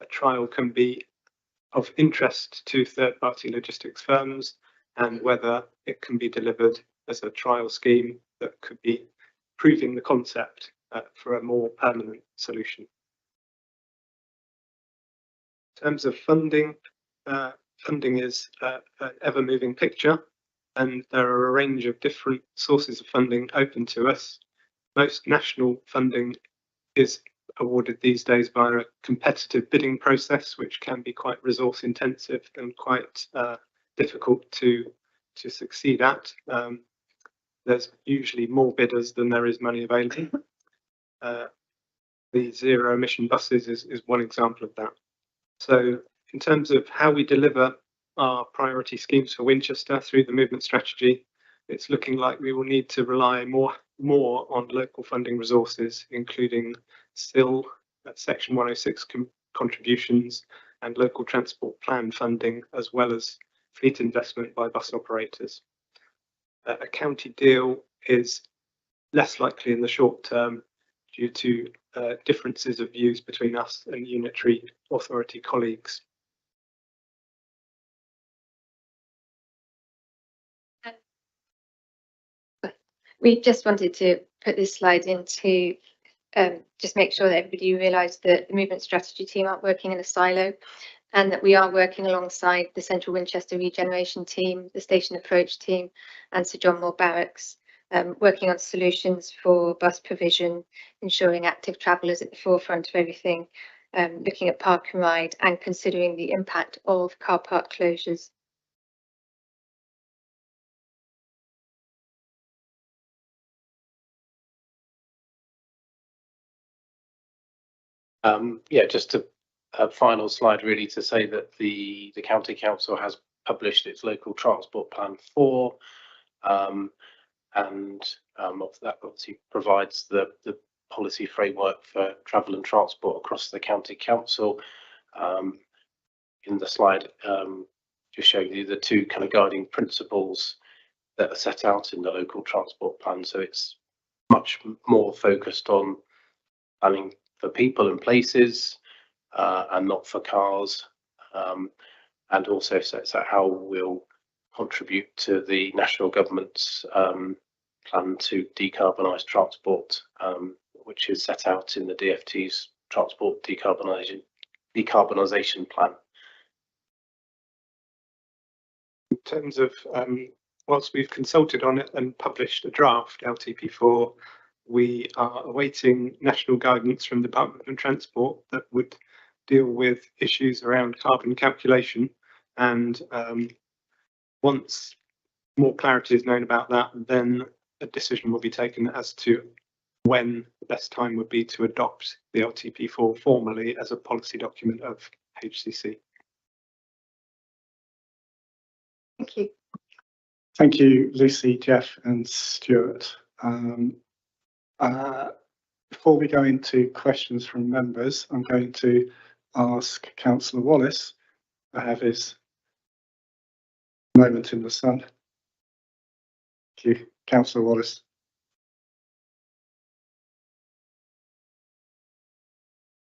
[SPEAKER 16] a trial can be of interest to third-party logistics firms and whether it can be delivered as a trial scheme that could be proving the concept for a more permanent solution. In terms of funding, funding is an ever-moving picture, and there are a range of different sources of funding open to us. Most national funding is awarded these days via a competitive bidding process, which can be quite resource intensive and quite difficult to succeed at. There's usually more bidders than there is money available. The zero emission buses is one example of that. So in terms of how we deliver our priority schemes for Winchester through the movement strategy, it's looking like we will need to rely more on local funding resources, including still Section 106 contributions and local transport plan funding, as well as fleet investment by bus operators. A county deal is less likely in the short term due to differences of views between us and unitary authority colleagues.
[SPEAKER 15] We just wanted to put this slide in to just make sure that everybody realised that the movement strategy team aren't working in a silo, and that we are working alongside the Central Winchester Regeneration team, the Station Approach team, and Sir John Moore Barracks, working on solutions for bus provision, ensuring active travellers at the forefront of everything, looking at park and ride, and considering the impact of car park closures.
[SPEAKER 14] Yeah, just a final slide really to say that the County Council has published its local transport plan 4, and that obviously provides the policy framework for travel and transport across the County Council. In the slide, just showing you the two kind of guiding principles that are set out in the local transport plan. So it's much more focused on planning for people and places and not for cars, and also sets out how we'll contribute to the national government's plan to decarbonise transport, which is set out in the DfT's transport decarbonisation plan.
[SPEAKER 16] In terms of whilst we've consulted on it and published a draft LTP4, we are awaiting national guidance from the Department of Transport that would deal with issues around carbon calculation, and once more clarity is known about that, then a decision will be taken as to when the best time would be to adopt the LTP4 formally as a policy document of HCC.
[SPEAKER 5] Thank you.
[SPEAKER 1] Thank you, Lucy, Jeff and Stuart. Before we go into questions from members, I'm going to ask Councillor Wallace to have his moment in the sun. Thank you, Councillor Wallace.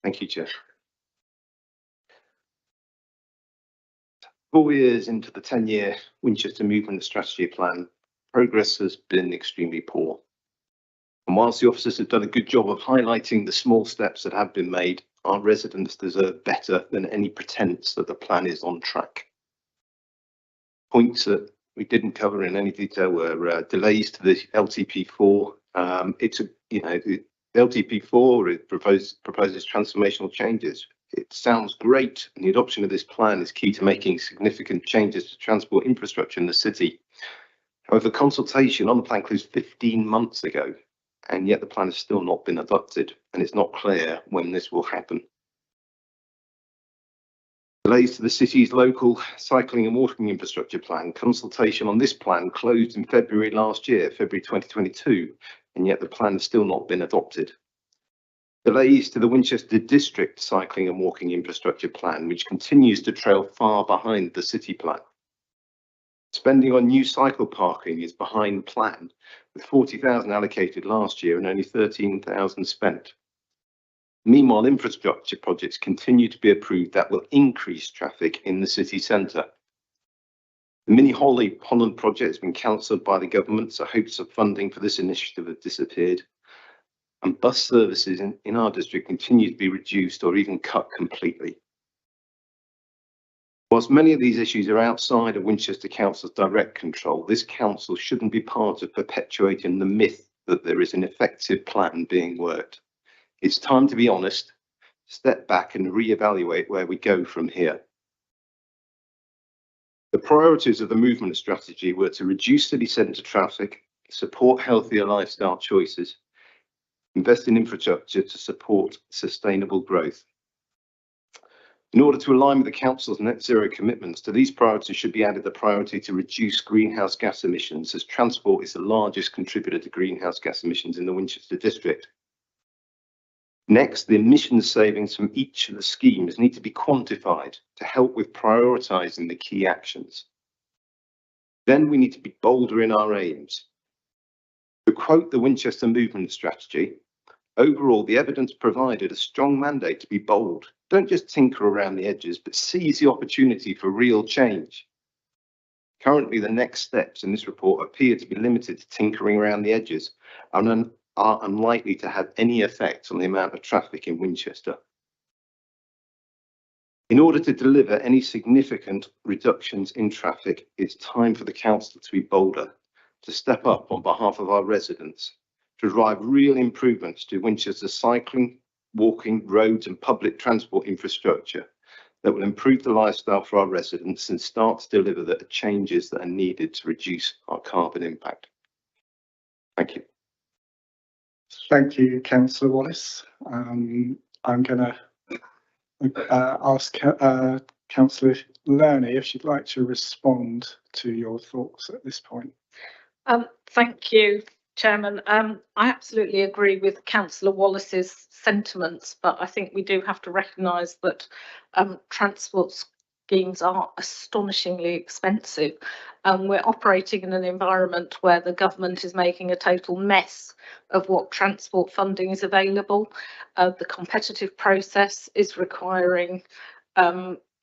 [SPEAKER 7] Thank you, Chair. 4 years into the 10-year Winchester Movement Strategy Plan, progress has been extremely poor. And whilst the officers have done a good job of highlighting the small steps that have been made, our residents deserve better than any pretense that the plan is on track. Points that we didn't cover in any detail were delays to the LTP4. The LTP4 proposes transformational changes. It sounds great, and the adoption of this plan is key to making significant changes to transport infrastructure in the city. However, consultation on the plan closed 15 months ago, and yet the plan has still not been adopted, and it's not clear when this will happen. Delays to the city's local cycling and walking infrastructure plan. Consultation on this plan closed in February last year, February 2022, and yet the plan has still not been adopted. Delays to the Winchester District cycling and walking infrastructure plan, which continues to trail far behind the city plan. Spending on new cycle parking is behind plan, with 40,000 allocated last year and only 13,000 spent. Meanwhile, infrastructure projects continue to be approved that will increase traffic in the city centre. The Mini Holland project has been cancelled by the government, so hopes of funding for this initiative have disappeared. And bus services in our district continue to be reduced or even cut completely. Whilst many of these issues are outside of Winchester Council's direct control, this council shouldn't be part of perpetuating the myth that there is an effective plan being worked. It's time to be honest, step back and re-evaluate where we go from here. The priorities of the movement strategy were to reduce city centre traffic, support healthier lifestyle choices, invest in infrastructure to support sustainable growth. In order to align with the Council's net zero commitments, to these priorities should be added the priority to reduce greenhouse gas emissions, as transport is the largest contributor to greenhouse gas emissions in the Winchester district. Next, the emissions savings from each of the schemes need to be quantified to help with prioritising the key actions. Then we need to be bolder in our aims. To quote the Winchester Movement Strategy, overall, the evidence provided a strong mandate to be bold. Don't just tinker around the edges, but seize the opportunity for real change. Currently, the next steps in this report appear to be limited to tinkering around the edges and are unlikely to have any effect on the amount of traffic in Winchester. In order to deliver any significant reductions in traffic, it's time for the council to be bolder, to step up on behalf of our residents, to drive real improvements to Winchester's cycling, walking, roads and public transport infrastructure that will improve the lifestyle for our residents and start to deliver the changes that are needed to reduce our carbon impact. Thank you.
[SPEAKER 1] Thank you, Councillor Wallace. I'm going to ask Councillor Lerner if she'd like to respond to your thoughts at this point.
[SPEAKER 13] Thank you, Chairman. I absolutely agree with Councillor Wallace's sentiments, but I think we do have to recognise that transport schemes are astonishingly expensive. We're operating in an environment where the government is making a total mess of what transport funding is available. The competitive process is requiring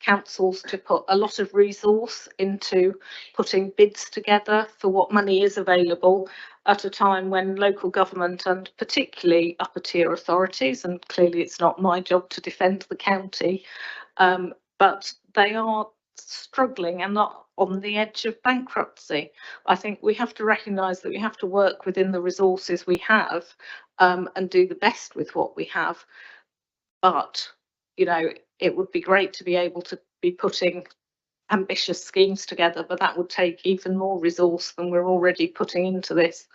[SPEAKER 13] councils to put a lot of resource into putting bids together for what money is available at a time when local government and particularly upper tier authorities, and clearly it's not my job to defend the county, but they are struggling and not on the edge of bankruptcy. I think we have to recognise that we have to work within the resources we have and do the best with what we have. But, you know, it would be great to be able to be putting ambitious schemes together, but that would take even more resource than we're already putting into this.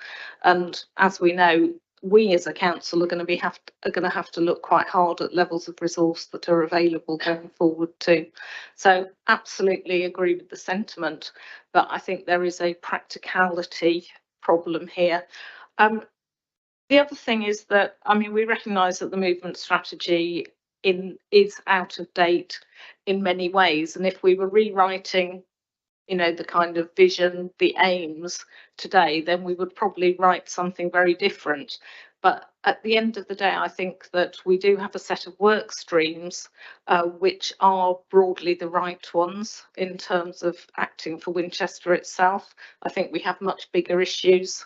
[SPEAKER 13] And as we know, we as a council are going to have to look quite hard at levels of resource that are available going forward too. So absolutely agree with the sentiment, but I think there is a practicality problem here. The other thing is that, I mean, we recognise that the movement strategy is out of date in many ways, and if we were rewriting, you know, the kind of vision, the aims today, then we would probably write something very different. But at the end of the day, I think that we do have a set of work streams which are broadly the right ones in terms of acting for Winchester itself. I think we have much bigger issues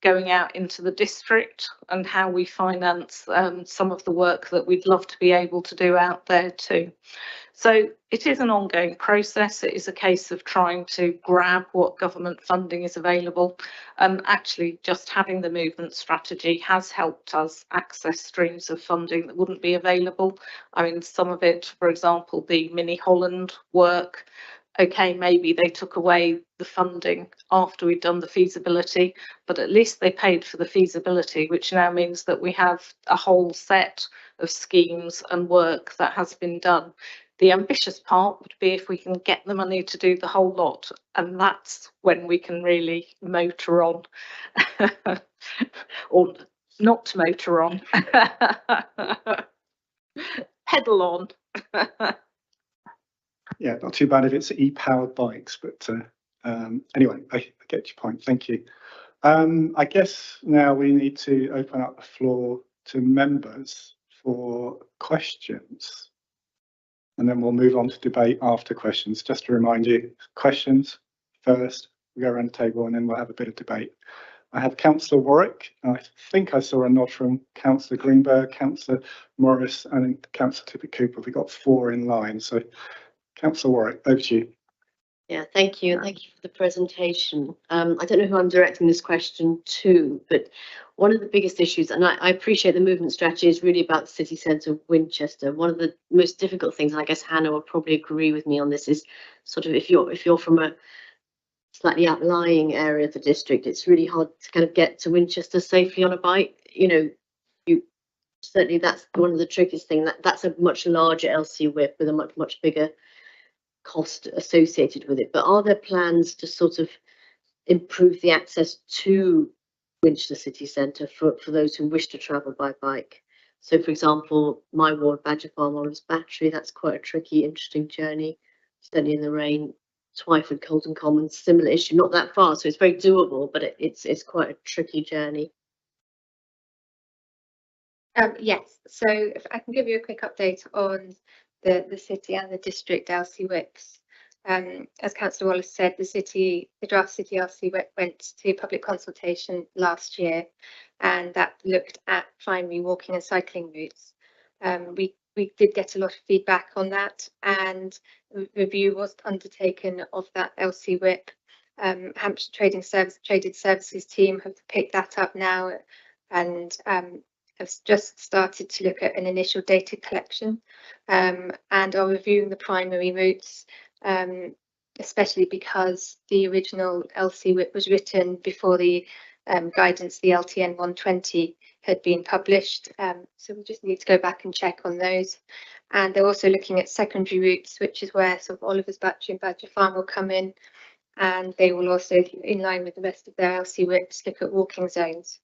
[SPEAKER 13] going out into the district and how we finance some of the work that we'd love to be able to do out there too. So it is an ongoing process. It is a case of trying to grab what government funding is available. Actually, just having the movement strategy has helped us access streams of funding that wouldn't be available. I mean, some of it, for example, the Mini Holland work, okay, maybe they took away the funding after we'd done the feasibility, but at least they paid for the feasibility, which now means that we have a whole set of schemes and work that has been done. The ambitious part would be if we can get the money to do the whole lot, and that's when we can really motor on, or not motor on, pedal on.
[SPEAKER 1] Yeah, not too bad if it's e-powered bikes, but anyway, I get your point. Thank you. I guess now we need to open up the floor to members for questions, and then we'll move on to debate after questions. Just to remind you, questions first, we go around the table, and then we'll have a bit of debate. I have Councillor Warwick. I think I saw a nod from Councillor Greenberg, Councillor Morris, and Councillor Tippett-Cooper. We've got 4 in line. So, Councillor Warwick, over to you.
[SPEAKER 3] Yeah, thank you. Thank you for the presentation. I don't know who I'm directing this question to, but one of the biggest issues, and I appreciate the movement strategy is really about the city centre of Winchester. One of the most difficult things, and I guess Hannah will probably agree with me on this, is sort of if you're from a slightly outlying area of the district, it's really hard to kind of get to Winchester safely on a bike. You know, certainly that's one of the trickiest things. That's a much larger LC whip with a much bigger cost associated with it. But are there plans to sort of improve the access to Winchester city centre for those who wish to travel by bike? So, for example, my ward, Badger Farm, Oliver's Battery, that's quite a tricky, interesting journey, certainly in the rain. Twyford, Colton Commons, similar issue, not that far, so it's very doable, but it's quite a tricky journey.
[SPEAKER 15] Yes, so if I can give you a quick update on the city and the district LC whips. As Councillor Wallace said, the draft city LC whip went to public consultation last year, and that looked at primary walking and cycling routes. We did get a lot of feedback on that, and a review was undertaken of that LC whip. Hampshire Traded Services team have picked that up now, and have just started to look at an initial data collection, and are reviewing the primary routes, especially because the original LC whip was written before the guidance, the LTN 120, had been published. So we just need to go back and check on those. And they're also looking at secondary routes, which is where sort of Oliver's Battery and Badger Farm will come in. And they will also, in line with the rest of their LC whips, look at walking zones.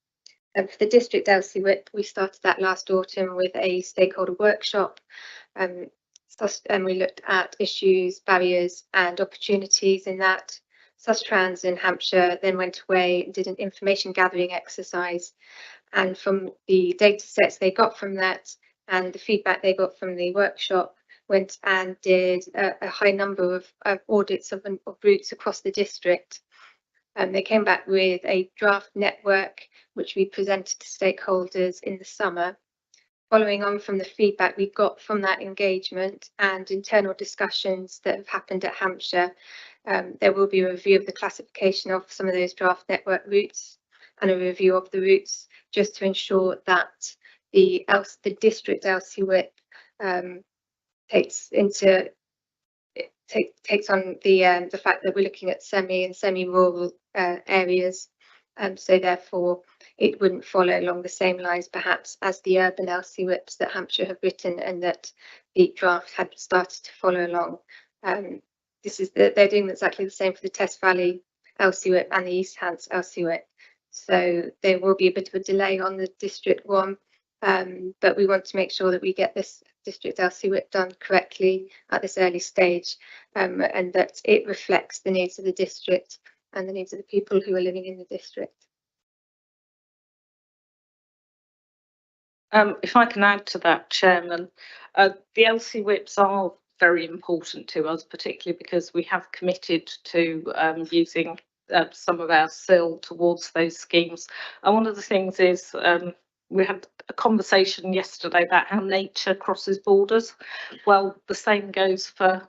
[SPEAKER 15] For the district LC whip, we started that last autumn with a stakeholder workshop. And we looked at issues, barriers and opportunities in that. Sustrans in Hampshire then went away and did an information gathering exercise. And from the data sets they got from that and the feedback they got from the workshop, went and did a high number of audits of routes across the district. And they came back with a draft network, which we presented to stakeholders in the summer. Following on from the feedback we got from that engagement and internal discussions that have happened at Hampshire, there will be a review of the classification of some of those draft network routes and a review of the routes, just to ensure that the district LC whip takes on the fact that we're looking at semi and semi-rural areas. So therefore it wouldn't follow along the same lines perhaps as the urban LCWIPs that Hampshire have written and that the draft had started to follow along. They're doing exactly the same for the Test Valley LCWIP and the East Hants LCWIP. So there will be a bit of a delay on the district one, but we want to make sure that we get this district LCWIP done correctly at this early stage, and that it reflects the needs of the district and the needs of the people who are living in the district.
[SPEAKER 13] If I can add to that, Chairman, the LCWIPs are very important to us, particularly because we have committed to using some of our SIL towards those schemes. And one of the things is we had a conversation yesterday about how nature crosses borders. Well, the same goes for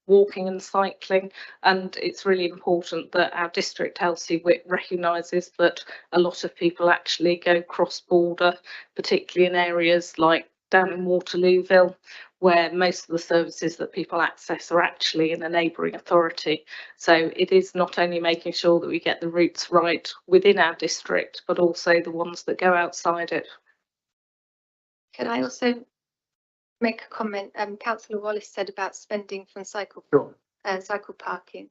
[SPEAKER 13] walking and cycling, and it's really important that our district LCWIP recognises that a lot of people actually go cross-border, particularly in areas like down in Waterlooville, where most of the services that people access are actually in a neighbouring authority. So it is not only making sure that we get the routes right within our district, but also the ones that go outside it.
[SPEAKER 15] Can I also make a comment? Councillor Wallace said about spending from cycle parking.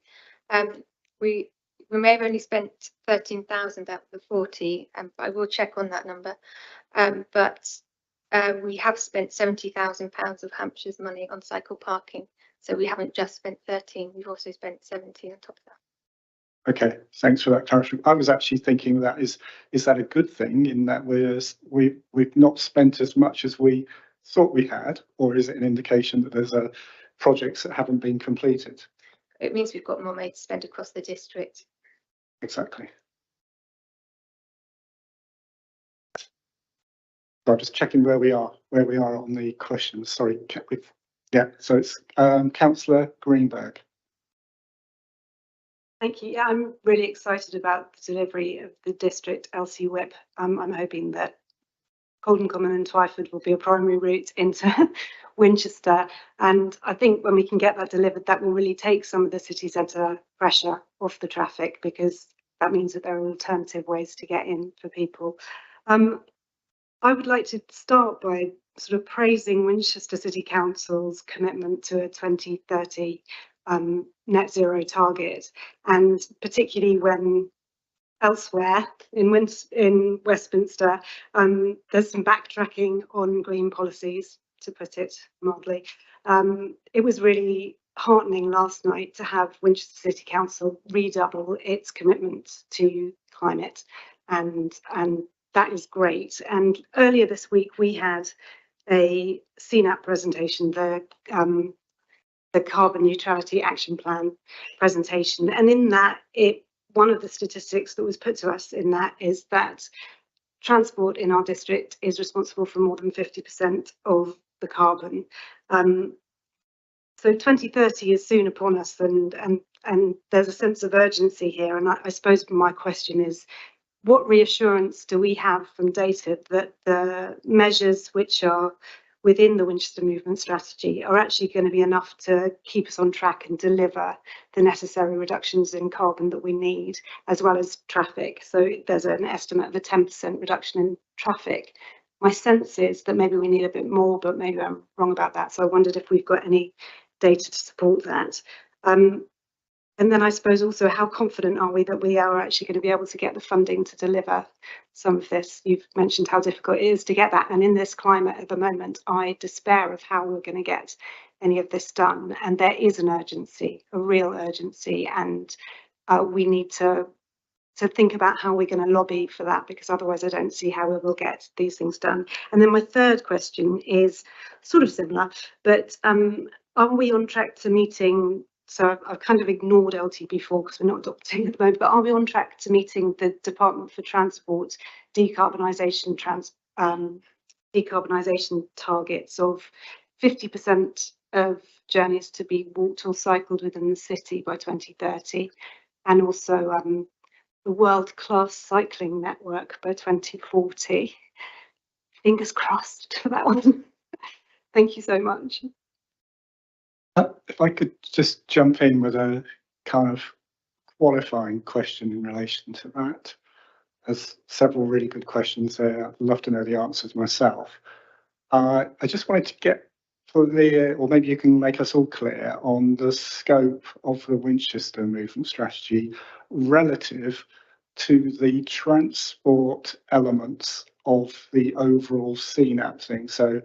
[SPEAKER 15] We may have only spent 13,000 out of the 40, but I will check on that number. But we have spent £70,000 of Hampshire's money on cycle parking. So we haven't just spent 13, we've also spent 70 on top of that.
[SPEAKER 1] Okay, thanks for that clarification. I was actually thinking that is that a good thing in that we've not spent as much as we thought we had, or is it an indication that there's projects that haven't been completed?
[SPEAKER 15] It means we've got more money to spend across the district.
[SPEAKER 1] Exactly. So just checking where we are on the questions. Sorry, yeah. So it's Councillor Greenberg.
[SPEAKER 6] Thank you. Yeah, I'm really excited about the delivery of the district LCWIP. I'm hoping that Colden Common and Twyford will be a primary route into Winchester. And I think when we can get that delivered, that will really take some of the city centre pressure off the traffic, because that means that there are alternative ways to get in for people. I would like to start by sort of praising Winchester City Council's commitment to a 2030 net zero target, and particularly when elsewhere in Westminster there's some backtracking on green policies, to put it mildly. It was really heartening last night to have Winchester City Council redouble its commitment to climate, and that is great. And earlier this week we had a CNAP presentation, the Carbon Neutrality Action Plan presentation, and in that, one of the statistics that was put to us in that is that transport in our district is responsible for more than 50% of the carbon. So 2030 is soon upon us, and there's a sense of urgency here. And I suppose my question is, what reassurance do we have from data that the measures which are within the Winchester Movement Strategy are actually going to be enough to keep us on track and deliver the necessary reductions in carbon that we need, as well as traffic? So there's an estimate of a 10% reduction in traffic. My sense is that maybe we need a bit more, but maybe I'm wrong about that. So I wondered if we've got any data to support that. And then I suppose also, how confident are we that we are actually going to be able to get the funding to deliver some of this? You've mentioned how difficult it is to get that. And in this climate at the moment, I despair of how we're going to get any of this done. And there is an urgency, a real urgency. And we need to think about how we're going to lobby for that, because otherwise I don't see how we will get these things done. And then my third question is sort of similar, but are we on track to meeting? So I've kind of ignored LT4 because we're not adopting at the moment, but are we on track to meeting the Department for Transport decarbonisation targets of 50% of journeys to be walked or cycled within the city by 2030, and also the world-class cycling network by 2040? Fingers crossed for that one. Thank you so much.
[SPEAKER 1] If I could just jump in with a kind of qualifying question in relation to that. There's several really good questions there. I'd love to know the answers myself. I just wanted to get or maybe you can make us all clear on the scope of the Winchester movement strategy relative to the transport elements of the overall CNAP thing. So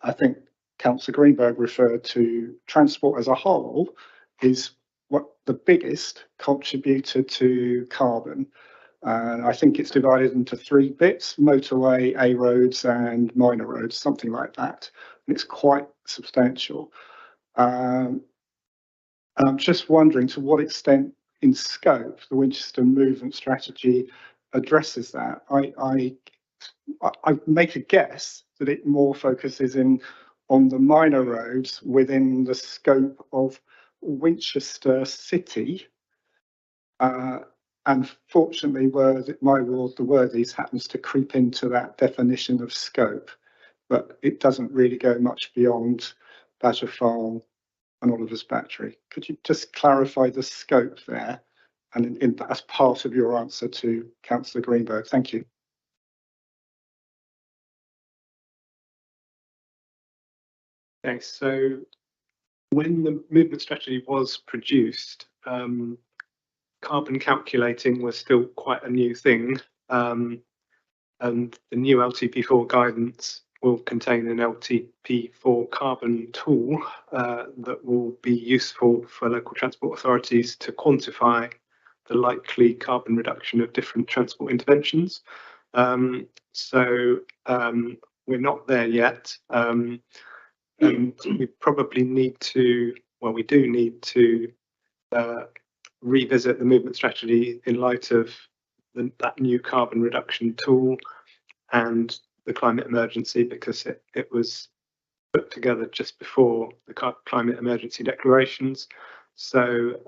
[SPEAKER 1] I think Councillor Greenberg referred to transport as a whole is what the biggest contributor to carbon. And I think it's divided into 3 bits: motorway, A roads and minor roads, something like that. And it's quite substantial. And I'm just wondering to what extent in scope the Winchester movement strategy addresses that. I make a guess that it more focuses on the minor roads within the scope of Winchester City. And fortunately, my ward, the Worthies, happens to creep into that definition of scope, but it doesn't really go much beyond Badger Farm and Oliver's Battery. Could you just clarify the scope there, and as part of your answer to Councillor Greenberg? Thank you.
[SPEAKER 16] Okay, so when the movement strategy was produced, carbon calculating was still quite a new thing, and the new LTP4 guidance will contain an LTP4 carbon tool that will be useful for local transport authorities to quantify the likely carbon reduction of different transport interventions. So we're not there yet, and we probably need to, well, we do need to revisit the movement strategy in light of that new carbon reduction tool and the climate emergency, because it was put together just before the climate emergency declarations. So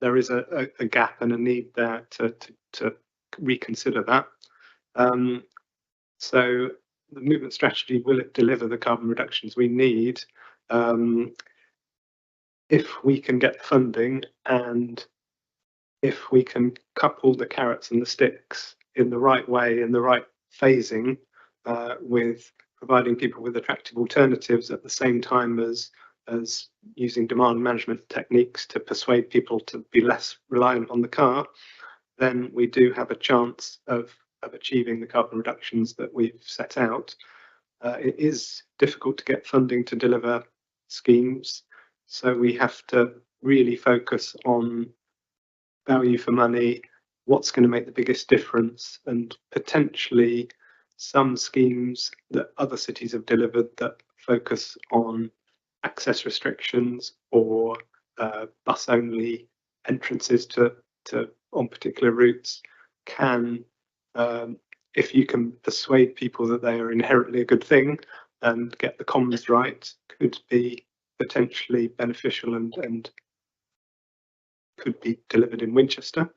[SPEAKER 16] there is a gap and a need there to reconsider that. So the movement strategy, will it deliver the carbon reductions we need? If we can get funding, and if we can couple the carrots and the sticks in the right way, in the right phasing, with providing people with attractive alternatives at the same time as using demand management techniques to persuade people to be less reliant on the car, then we do have a chance of achieving the carbon reductions that we've set out. It is difficult to get funding to deliver schemes, so we have to really focus on value for money, what's going to make the biggest difference, and potentially some schemes that other cities have delivered that focus on access restrictions or bus only entrances to on particular routes can, if you can persuade people that they are inherently a good thing and get the comms right, could be potentially beneficial and could be delivered in Winchester.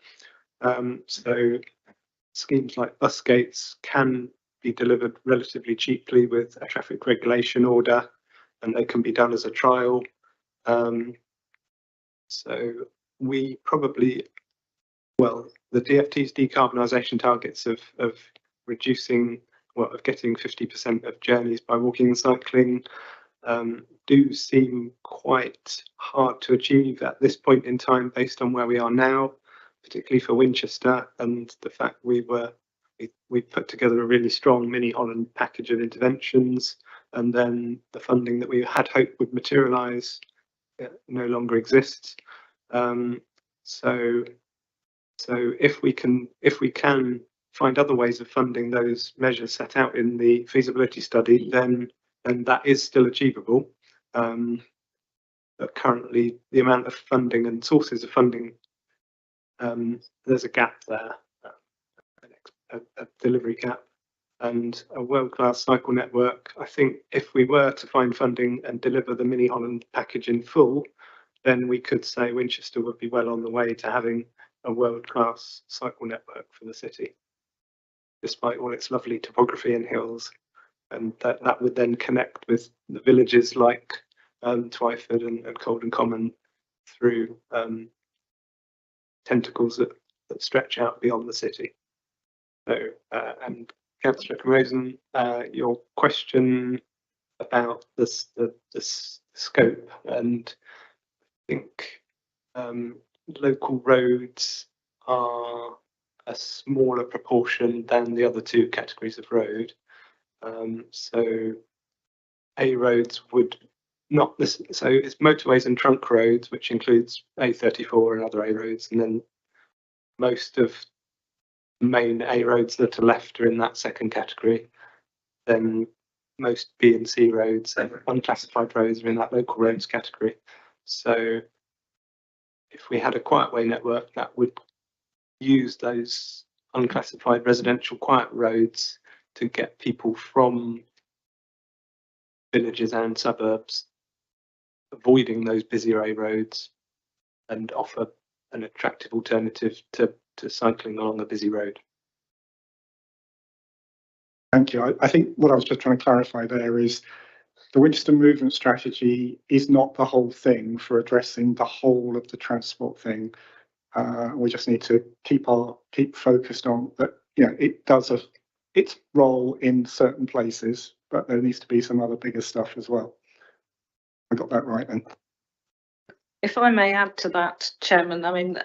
[SPEAKER 16] So schemes like bus gates can be delivered relatively cheaply with a traffic regulation order, and they can be done as a trial. So we probably, well, the DfT's decarbonisation targets of reducing, well, of getting 50% of journeys by walking and cycling do seem quite hard to achieve at this point in time based on where we are now, particularly for Winchester, and the fact we put together a really strong Mini Holland package of interventions, and then the funding that we had hoped would materialise no longer exists. So if we can find other ways of funding those measures set out in the feasibility study, then that is still achievable. But currently, the amount of funding and sources of funding, there's a gap there, a delivery gap, and a world-class cycle network. I think if we were to find funding and deliver the Mini Holland package in full, then we could say Winchester would be well on the way to having a world-class cycle network for the city, despite all its lovely topography and hills. And that would then connect with the villages like Twyford and Colden Common through tentacles that stretch out beyond the city. So, and Councillor Camosen, your question about the scope, and I think local roads are a smaller proportion than the other two categories of road. So A roads would not this, so it's motorways and trunk roads, which includes A34 and other A roads, and then most of the main A roads that are left are in that second category. Then most B and C roads and unclassified roads are in that local roads category. So if we had a quiet way network that would use those unclassified residential quiet roads to get people from villages and suburbs, avoiding those busier A roads, and offer an attractive alternative to cycling along a busy road.
[SPEAKER 1] Thank you. I think what I was just trying to clarify there is the Winchester Movement Strategy is not the whole thing for addressing the whole of the transport thing. We just need to keep focused on that. You know, it does its role in certain places, but there needs to be some other bigger stuff as well. I got that right then.
[SPEAKER 13] If I may add to that, Chairman, I mean,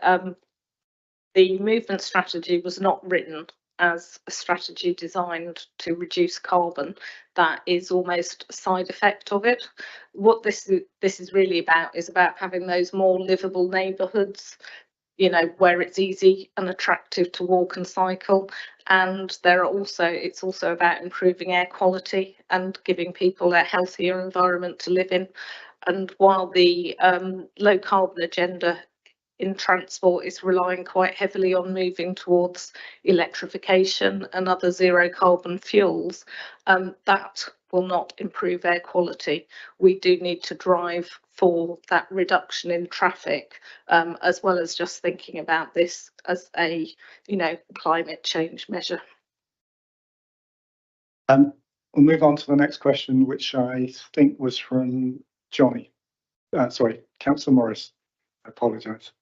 [SPEAKER 13] the movement strategy was not written as a strategy designed to reduce carbon. That is almost a side effect of it. What this is really about is about having those more livable neighbourhoods, you know, where it's easy and attractive to walk and cycle. And it's also about improving air quality and giving people a healthier environment to live in. And while the low carbon agenda in transport is relying quite heavily on moving towards electrification and other zero carbon fuels, that will not improve air quality. We do need to drive for that reduction in traffic, as well as just thinking about this as a, you know, climate change measure.
[SPEAKER 1] We'll move on to the next question, which I think was from Johnny. Sorry, Councillor Morris. I apologise.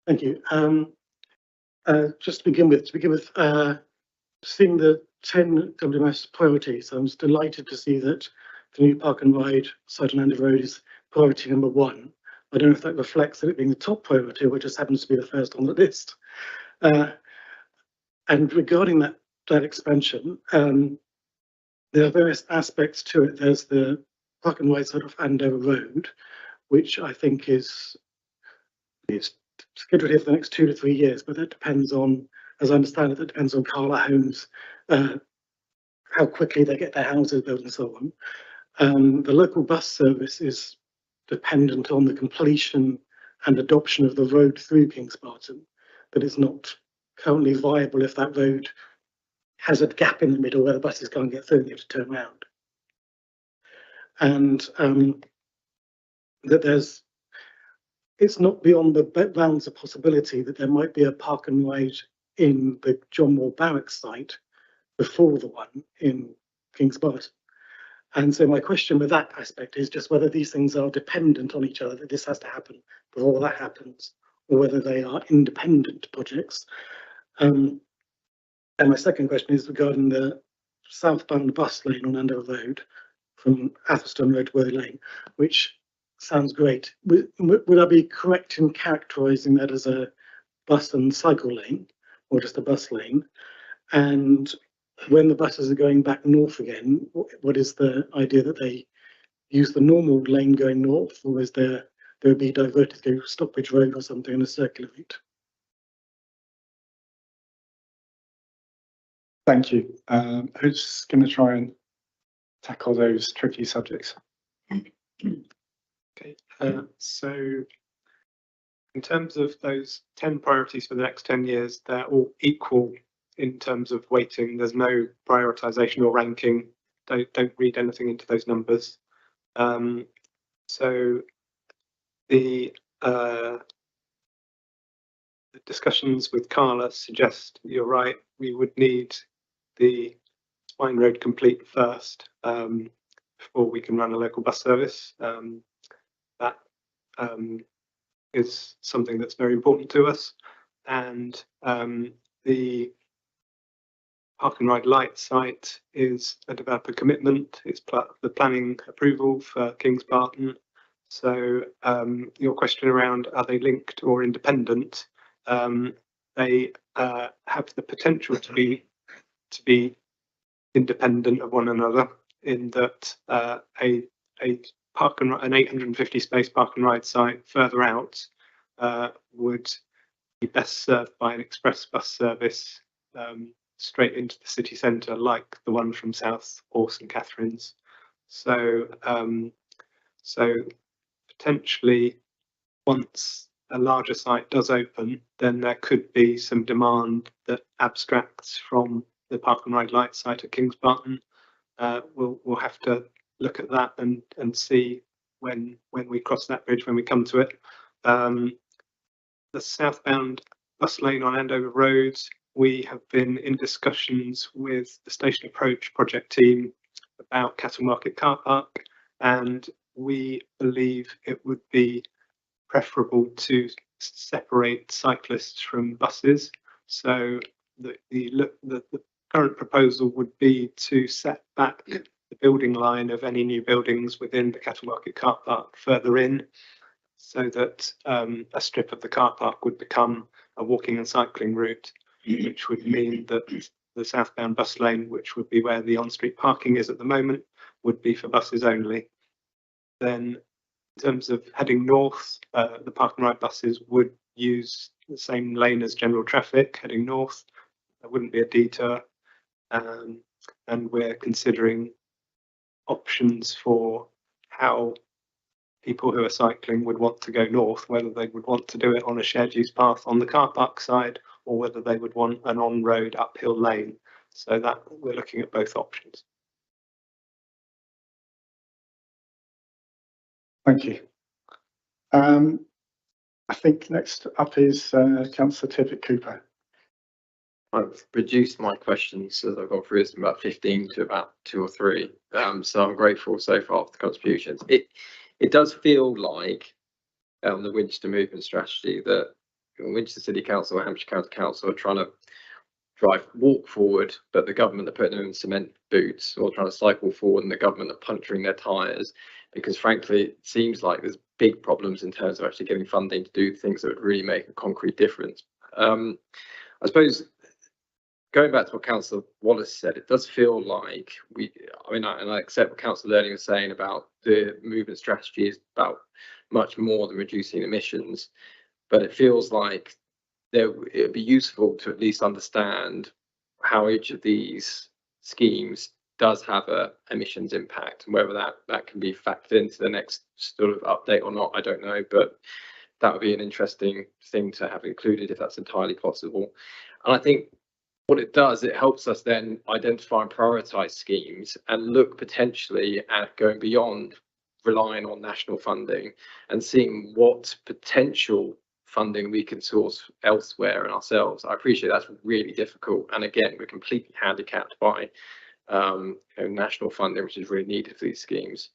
[SPEAKER 11] Thank you. Just to begin with, seeing the 10 WMS priorities, I was delighted to see that the new Park and Ride site on Andover Road is priority number 1. I don't know if that reflects it being the top priority, or just happens to be the first on the list. And regarding that expansion, there are various aspects to it. There's the Park and Ride site of Andover Road, which I think is scheduled here for the next 2 to 3 years, but that depends on, as I understand it, that depends on Carla Homes, how quickly they get their houses built and so on. The local bus service is dependent on the completion and adoption of the road through Kings Barton, but it's not currently viable if that road has a gap in the middle where the buses can't get through and they have to turn around. And that it's not beyond the bounds of possibility that there might be a Park and Ride in the John Moore Barracks site before the one in Kings Barton. And so my question with that aspect is just whether these things are dependent on each other, that this has to happen before that happens, or whether they are independent projects. And my second question is regarding the southbound bus lane on Andover Road from Atherstone Road to Worthy Lane, which sounds great. Would I be correct in characterising that as a bus and cycle lane, or just a bus lane? And when the buses are going back north again, what is the idea, that they use the normal lane going north, or is they'll be diverted to Stockbridge Road or something in a circular route?
[SPEAKER 1] Thank you. Who's going to try and tackle those tricky subjects?
[SPEAKER 16] Okay, so in terms of those 10 priorities for the next 10 years, they're all equal in terms of weighting. There's no prioritization or ranking. Don't read anything into those numbers. So the discussions with Carla suggest you're right. We would need the Spine Road complete first before we can run a local bus service. That is something that's very important to us, and the Park and Ride Light site is a developer commitment. It's the planning approval for Kings Barton. So your question around are they linked or independent? They have the potential to be independent of one another in that an 850 space park and ride site further out would be best served by an express bus service straight into the city centre, like the one from South or St Catherine's. So potentially, once a larger site does open, then there could be some demand that abstracts from the Park and Ride Light site at Kings Barton. We'll have to look at that and see when we cross that bridge, when we come to it. The southbound bus lane on Andover Road, we have been in discussions with the Station Approach project team about Cattle Market Car Park, and we believe it would be preferable to separate cyclists from buses. So the current proposal would be to set back the building line of any new buildings within the Cattle Market Car Park further in, so that a strip of the car park would become a walking and cycling route, which would mean that the southbound bus lane, which would be where the on-street parking is at the moment, would be for buses only. Then in terms of heading north, the Park and Ride buses would use the same lane as general traffic heading north. There wouldn't be a detour. And we're considering options for how people who are cycling would want to go north, whether they would want to do it on a shared use path on the car park side, or whether they would want an on-road uphill lane. So that we're looking at both options.
[SPEAKER 1] Thank you. I think next up is Councillor Tippett Cooper.
[SPEAKER 4] I've reduced my questions as I've gone through this from about 15 to about 2 or 3. So I'm grateful so far for the contributions. It does feel like the Winchester movement strategy that Winchester City Council and Hampshire County Council are trying to walk forward, but the government are putting them in cement boots, or trying to cycle forward and the government are puncturing their tyres, because frankly it seems like there's big problems in terms of actually getting funding to do things that would really make a concrete difference. I suppose going back to what Councillor Wallace said, it does feel like I accept what Councillor Learning was saying about the movement strategy is about much more than reducing emissions, but it feels like it would be useful to at least understand how each of these schemes does have a emissions impact, and whether that can be factored into the next sort of update or not, I don't know, but that would be an interesting thing to have included if that's entirely possible. And I think what it does, it helps us then identify and prioritise schemes and look potentially at going beyond relying on national funding and seeing what potential funding we can source elsewhere and ourselves. I appreciate that's really difficult, and again we're completely handicapped by national funding, which is really needed for these schemes.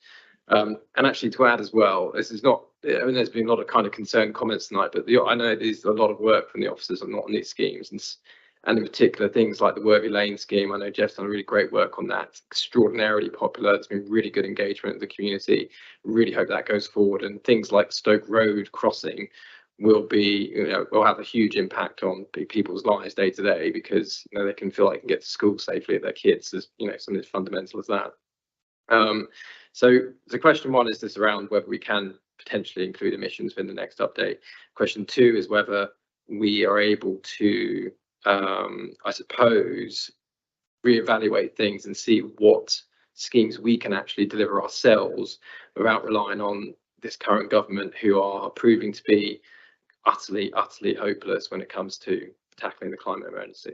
[SPEAKER 4] And actually, to add as well, this is not, there's been a lot of kind of concerned comments tonight, but I know there's a lot of work from the officers on these schemes, and in particular things like the Worthy Lane scheme. I know Jeff's done really great work on that. It's extraordinarily popular. There's been really good engagement with the community. Really hope that goes forward. And things like Stoke Road crossing will have a huge impact on people's lives day to day, because they can feel like they can get to school safely with their kids. As something as fundamental as that. So the question 1 is this around whether we can potentially include emissions in the next update. Question 2 is whether we are able to I suppose reevaluate things and see what schemes we can actually deliver ourselves without relying on this current government, who are proving to be utterly hopeless when it comes to tackling the climate emergency.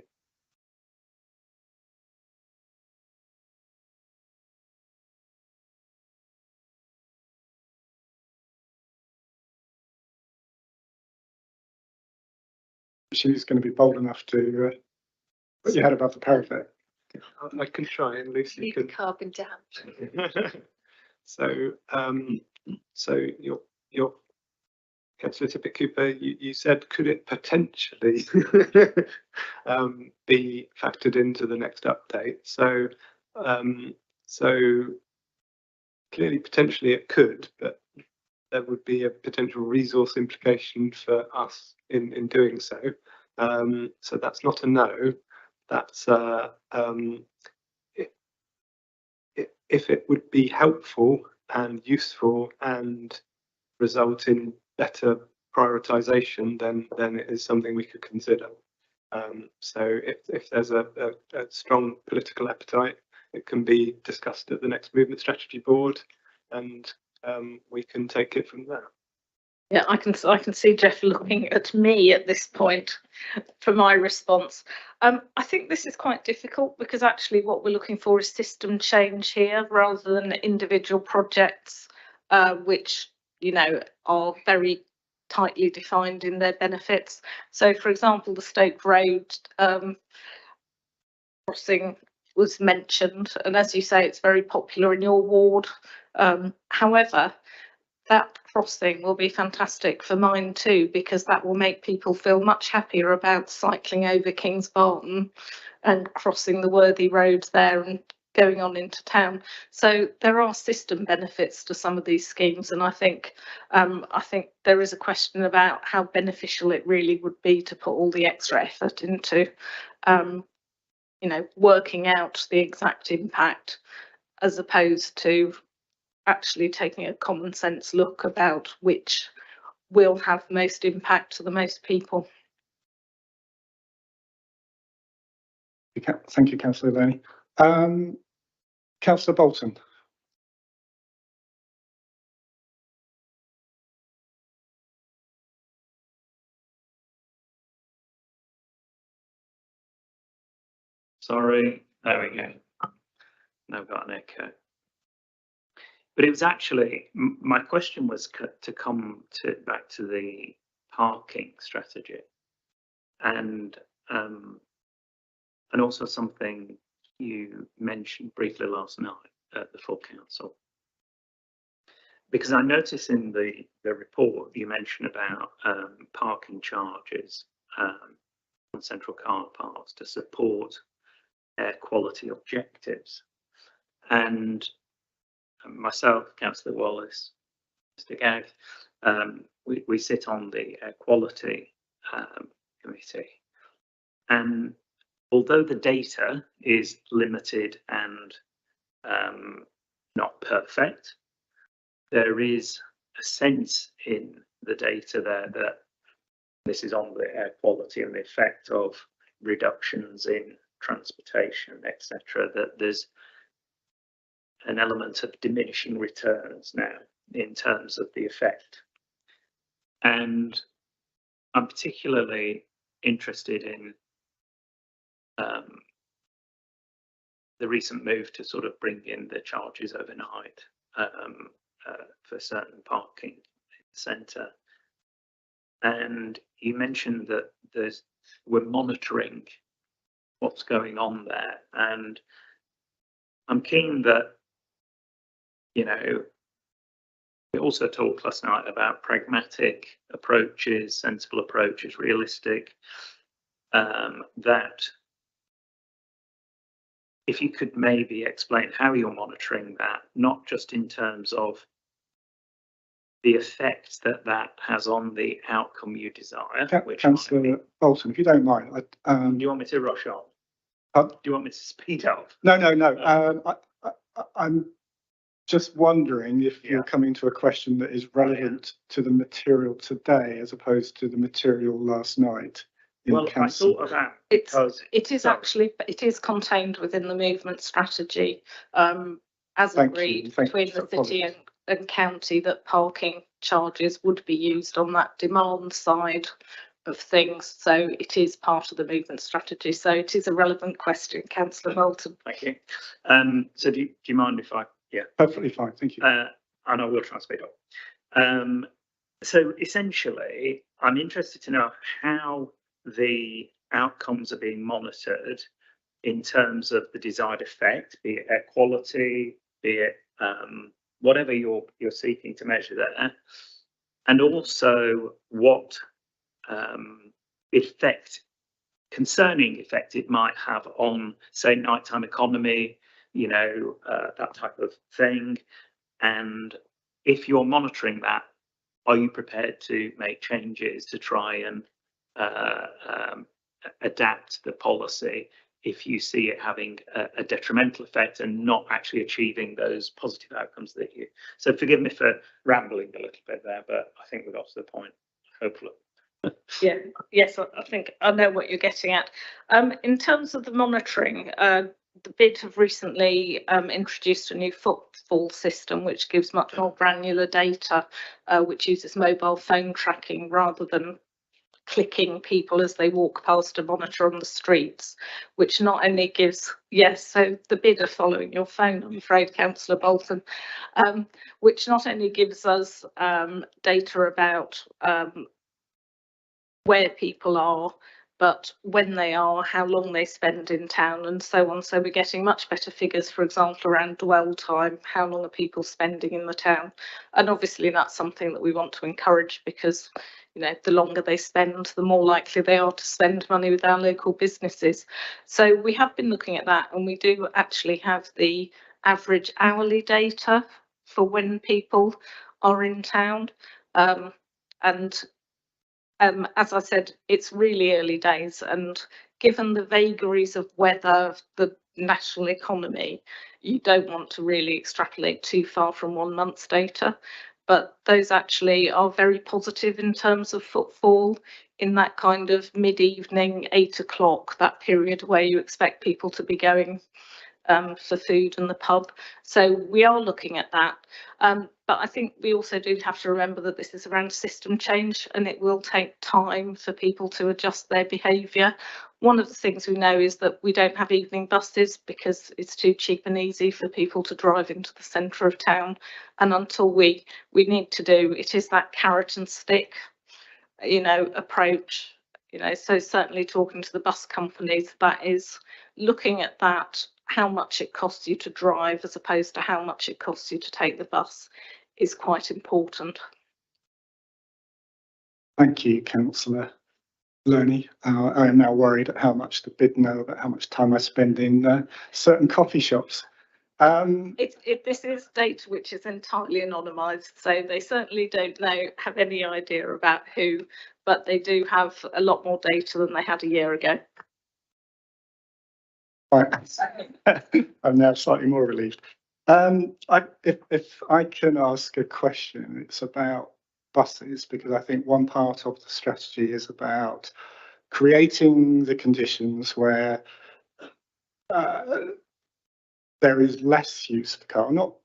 [SPEAKER 1] She's going to be bold enough to put your head above the parapet.
[SPEAKER 16] I can try, and Lucy
[SPEAKER 15] Leave
[SPEAKER 16] can.
[SPEAKER 15] the carbon down.
[SPEAKER 16] So your Councillor Tippett-Cooper, you said, could it potentially be factored into the next update? So, so clearly, potentially it could, but there would be a potential resource implication for us in doing so. So that's not a no. That's if it would be helpful and useful and result in better prioritization, then it is something we could consider. So if there's a strong political appetite, it can be discussed at the next movement strategy board, and we can take it from there.
[SPEAKER 13] Yeah, I can see Jeff looking at me at this point for my response. I think this is quite difficult because actually what we're looking for is system change here rather than individual projects, which, you know, are very tightly defined in their benefits. So, for example, the Stoke Road crossing was mentioned, and as you say, it's very popular in your ward. However, that crossing will be fantastic for mine too, because that will make people feel much happier about cycling over Kings Barton and crossing the Worthy Road there and going on into town. So there are system benefits to some of these schemes, and I think there is a question about how beneficial it really would be to put all the extra effort into you know, working out the exact impact as opposed to actually taking a common sense look about which will have most impact to the most people.
[SPEAKER 1] Thank you, Councillor Loney. Councillor Bolton.
[SPEAKER 9] Sorry, there we go. Now I've got an echo. But it was actually, my question was to come back to the parking strategy, and also something you mentioned briefly last night at the full council. Because I noticed in the report you mentioned about parking charges on central car parks to support air quality objectives. And myself, Councillor Wallace, Mr. Gagg, we sit on the air quality committee. And although the data is limited and not perfect, there is a sense in the data there that this is on the air quality and the effect of reductions in transportation, etc., that there's an element of diminishing returns now in terms of the effect. And I'm particularly interested in the recent move to sort of bring in the charges overnight for certain parking in the centre. And you mentioned that we're monitoring what's going on there, and I'm keen that, you know, we also talked last night about pragmatic approaches, sensible approaches, realistic, that if you could maybe explain how you're monitoring that, not just in terms of the effect that that has on the outcome you desire.
[SPEAKER 1] Councillor Bolton, if you don't mind.
[SPEAKER 9] Do you want me to rush on? Do you want me to speed up?
[SPEAKER 1] No. I'm just wondering if you're coming to a question that is relevant to the material today as opposed to the material last night.
[SPEAKER 9] Well, I thought of that because
[SPEAKER 13] it is contained within the movement strategy, as agreed between the city and county, that parking charges would be used on that demand side of things. So it is part of the movement strategy. So it is a relevant question, Councillor Bolton.
[SPEAKER 9] Thank you. So do you mind if I? Yeah.
[SPEAKER 1] Perfectly fine. Thank you.
[SPEAKER 9] And I will try and speed up. So essentially, I'm interested to know how the outcomes are being monitored in terms of the desired effect, be it air quality, be it whatever you're seeking to measure there, and also what concerning effect it might have on, say, nighttime economy, that type of thing. And if you're monitoring that, are you prepared to make changes to try and adapt the policy if you see it having a detrimental effect and not actually achieving those positive outcomes that you... So forgive me for rambling a little bit there, but I think we got to the point, hopefully.
[SPEAKER 13] Yeah, yes, I think I know what you're getting at. In terms of the monitoring, the BID have recently introduced a new footfall system which gives much more granular data, which uses mobile phone tracking rather than clicking people as they walk past a monitor on the streets, which not only gives, yes, so the BID are following your phone, I'm afraid, Councillor Bolton, which not only gives us data about where people are, but when they are, how long they spend in town and so on. So we're getting much better figures, for example, around dwell time, how long are people spending in the town? And obviously that's something that we want to encourage because, the longer they spend, the more likely they are to spend money with our local businesses. So we have been looking at that, and we do actually have the average hourly data for when people are in town. As I said, it's really early days, and given the vagaries of weather, the national economy, you don't want to really extrapolate too far from 1 month's data. But those actually are very positive in terms of footfall in that kind of mid-evening, 8 o'clock, that period where you expect people to be going for food and the pub. So we are looking at that. But I think we also do have to remember that this is around system change, and it will take time for people to adjust their behaviour. One of the things we know is that we don't have evening buses because it's too cheap and easy for people to drive into the centre of town. And until we need to do, it is that carrot and stick, approach. So certainly talking to the bus companies, that is looking at that, how much it costs you to drive as opposed to how much it costs you to take the bus is quite important.
[SPEAKER 1] Thank you, Councillor Loney. I am now worried at how much the BID know about how much time I spend in certain coffee shops.
[SPEAKER 13] This is data which is entirely anonymised, so they certainly don't have any idea about who, but they do have a lot more data than they had a year ago.
[SPEAKER 1] Right. I'm now slightly more relieved. If I can ask a question, it's about buses, because I think one part of the strategy is about creating the conditions where there is less use of the car, not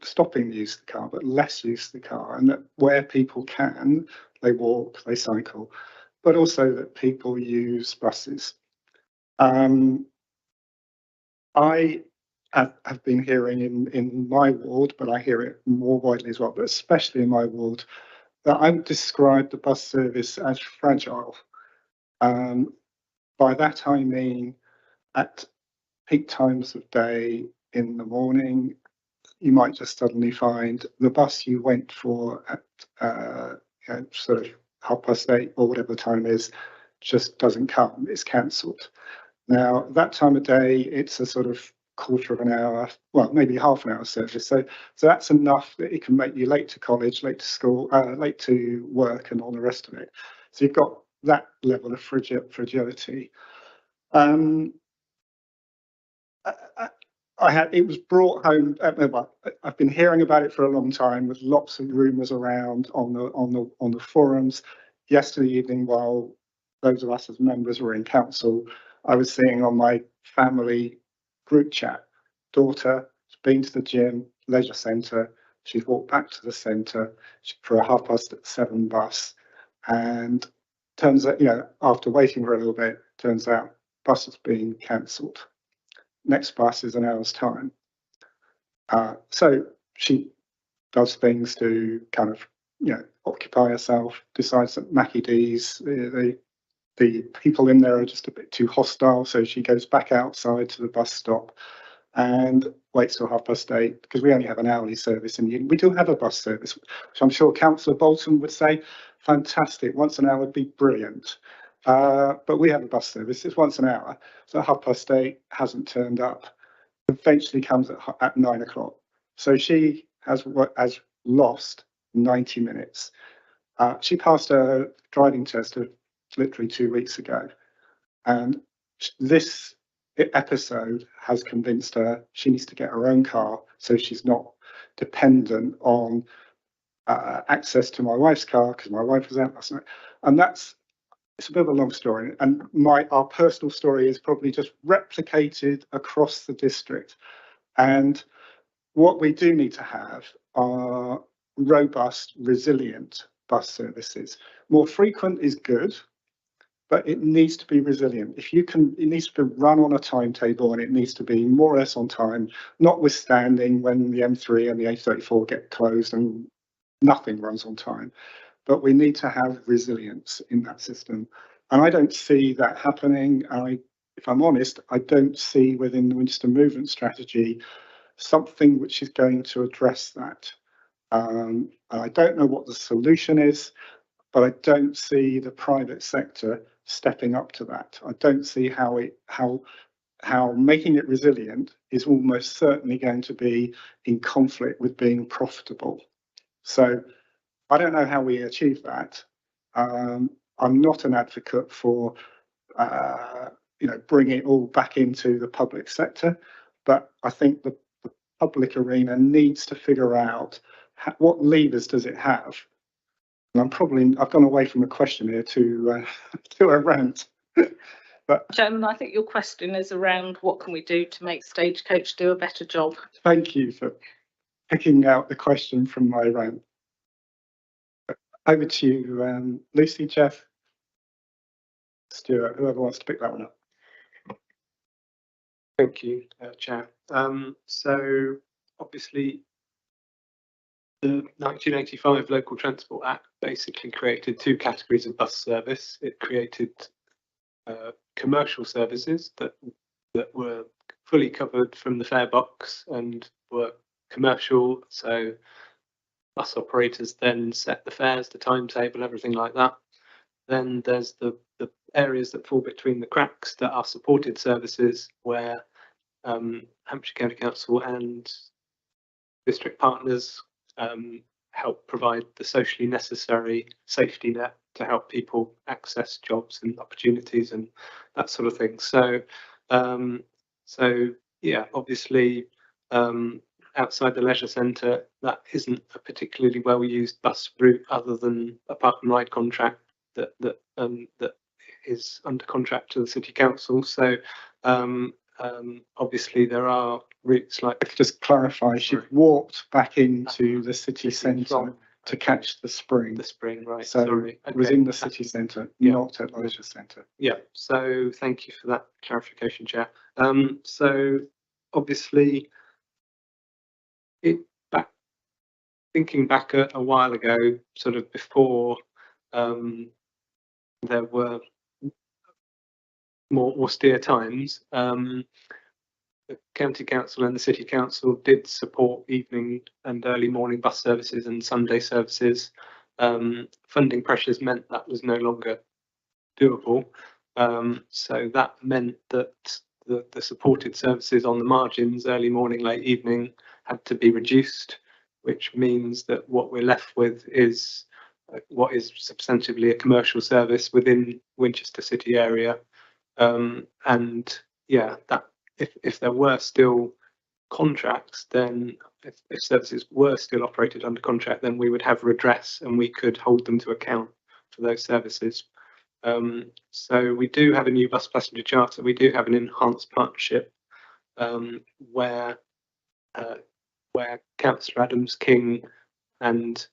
[SPEAKER 1] stopping the use of the car, but less use of the car, and that where people can, they walk, they cycle, but also that people use buses. I have been hearing in my ward, but I hear it more widely as well, but especially in my ward, that I would describe the bus service as fragile. By that I mean at peak times of day in the morning, you might just suddenly find the bus you went for at sort of 8:30 or whatever the time is, just doesn't come, it's cancelled. Now, that time of day, it's a sort of quarter of an hour, well, maybe half an hour service. So that's enough that it can make you late to college, late to school, late to work and all the rest of it. So you've got that level of fragility. It was brought home. Well, I've been hearing about it for a long time, with lots of rumours around on the forums. Yesterday evening, while those of us as members were in council, I was seeing on my family group chat, daughter has been to the gym, leisure centre. She's walked back to the centre for a 7:30 bus, and turns out, after waiting for a little bit, turns out bus has been cancelled. Next bus is an hour's time. So she does things to kind of, occupy herself, decides that Mackie D's, the people in there are just a bit too hostile, so she goes back outside to the bus stop, and waits till 8:30 because we only have an hourly service in the evening. We do have a bus service, which I'm sure Councillor Bolton would say, fantastic, once an hour would be brilliant. But we have a bus service, it's once an hour, so 8:30 hasn't turned up. Eventually comes at 9 o'clock. So she has lost 90 minutes. She passed her driving test literally 2 weeks ago. And this episode has convinced her she needs to get her own car so she's not dependent on access to my wife's car because my wife was out last night. And it's a bit of a long story. And our personal story is probably just replicated across the district. And what we do need to have are robust, resilient bus services. More frequent is good, but it needs to be resilient. It needs to be run on a timetable and it needs to be more or less on time, notwithstanding when the M3 and the A34 get closed and nothing runs on time. But we need to have resilience in that system. And I don't see that happening. If I'm honest, I don't see within the Winchester Movement Strategy something which is going to address that. And I don't know what the solution is, but I don't see the private sector stepping up to that. I don't see how making it resilient is almost certainly going to be in conflict with being profitable. So I don't know how we achieve that. I'm not an advocate for bringing it all back into the public sector, but I think the public arena needs to figure out what levers does it have. And I've gone away from a question here to a rant. But
[SPEAKER 13] Chairman, I think your question is around what can we do to make Stagecoach do a better job?
[SPEAKER 1] Thank you for picking out the question from my rant. Over to you, Lucy, Jeff, Stuart, whoever wants to pick that one up.
[SPEAKER 16] Thank you, Chair. So obviously the 1985 Local Transport Act basically created two categories of bus service. It created commercial services that were fully covered from the fare box and were commercial. So bus operators then set the fares, the timetable, everything like that. Then there's the areas that fall between the cracks that are supported services where Hampshire County Council and district partners help provide the socially necessary safety net to help people access jobs and opportunities and that sort of thing. So yeah, obviously outside the leisure centre, that isn't a particularly well used bus route other than a park and ride contract that is under contract to the city council. So obviously there are routes like,
[SPEAKER 1] just clarify, she walked back into the city centre to catch the spring.
[SPEAKER 16] The spring, right?
[SPEAKER 1] So
[SPEAKER 16] sorry,
[SPEAKER 1] it was in the city centre,
[SPEAKER 16] yeah,
[SPEAKER 1] not at leisure centre.
[SPEAKER 16] Yeah. So thank you for that clarification, Chair. So obviously, thinking back a while ago, sort of before there were more austere times, the County Council and the City Council did support evening and early morning bus services and Sunday services. Funding pressures meant that was no longer doable. So that meant that the supported services on the margins, early morning, late evening, had to be reduced, which means that what we're left with is what is substantively a commercial service within Winchester city area. And yeah, that if there were still contracts, then if services were still operated under contract, then we would have redress and we could hold them to account for those services. So we do have a new bus passenger charter. We do have an enhanced partnership where Councillor Adams King and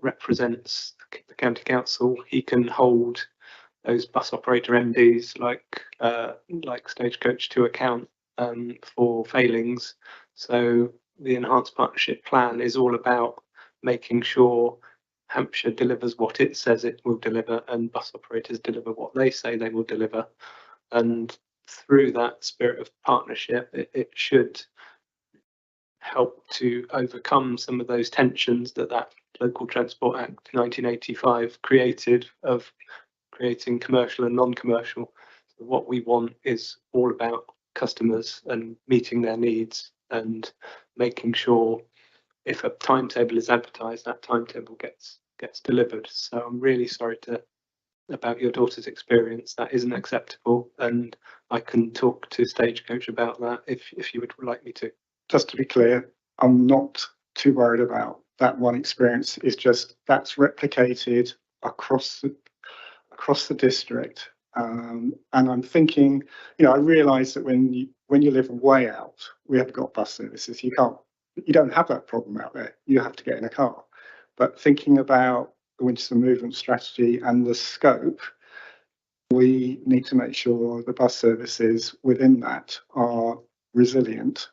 [SPEAKER 16] represents the County Council. He can hold those bus operator MDs like Stagecoach to account for failings. So the enhanced partnership plan is all about making sure Hampshire delivers what it says it will deliver and bus operators deliver what they say they will deliver. And through that spirit of partnership, it should help to overcome some of those tensions that Local Transport Act 1985 created, of creating commercial and non-commercial. So what we want is all about customers and meeting their needs and making sure if a timetable is advertised, that timetable gets delivered. So I'm really sorry about your daughter's experience. That isn't acceptable, and I can talk to Stagecoach about that if you would like me to.
[SPEAKER 1] Just to be clear, I'm not too worried about that one experience. It's just that's replicated across the district. And I'm thinking, I realise that when you live way out, we have got bus services. You don't have that problem out there. You have to get in a car. But thinking about the Winchester Movement Strategy and the scope, we need to make sure the bus services within that are resilient.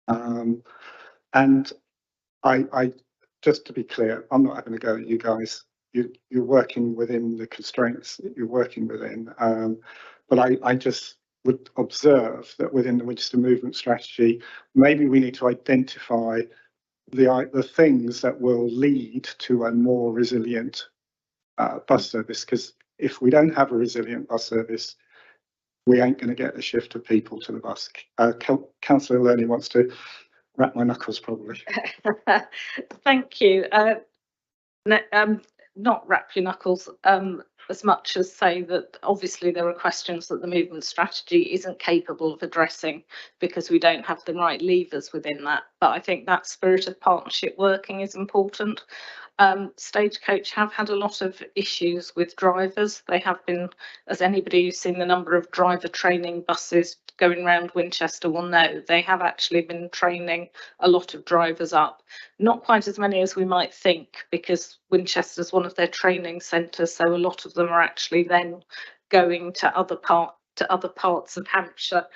[SPEAKER 1] And I just to be clear, I'm not having a go at you guys. You're working within the constraints that you're working within. But I just would observe that within the Winchester Movement Strategy, maybe we need to identify the things that will lead to a more resilient bus service, because if we don't have a resilient bus service, we ain't going to get a shift of people to the bus. Councillor Lerner wants to wrap my knuckles probably.
[SPEAKER 13] Thank you. Not wrap your knuckles as much as say that obviously there are questions that the movement strategy isn't capable of addressing because we don't have the right levers within that. But I think that spirit of partnership working is important. Stagecoach have had a lot of issues with drivers. They have been, as anybody who's seen the number of driver training buses going around Winchester will know, they have actually been training a lot of drivers up. Not quite as many as we might think, because Winchester's one of their training centres, so a lot of them are actually then going to other parts of Hampshire.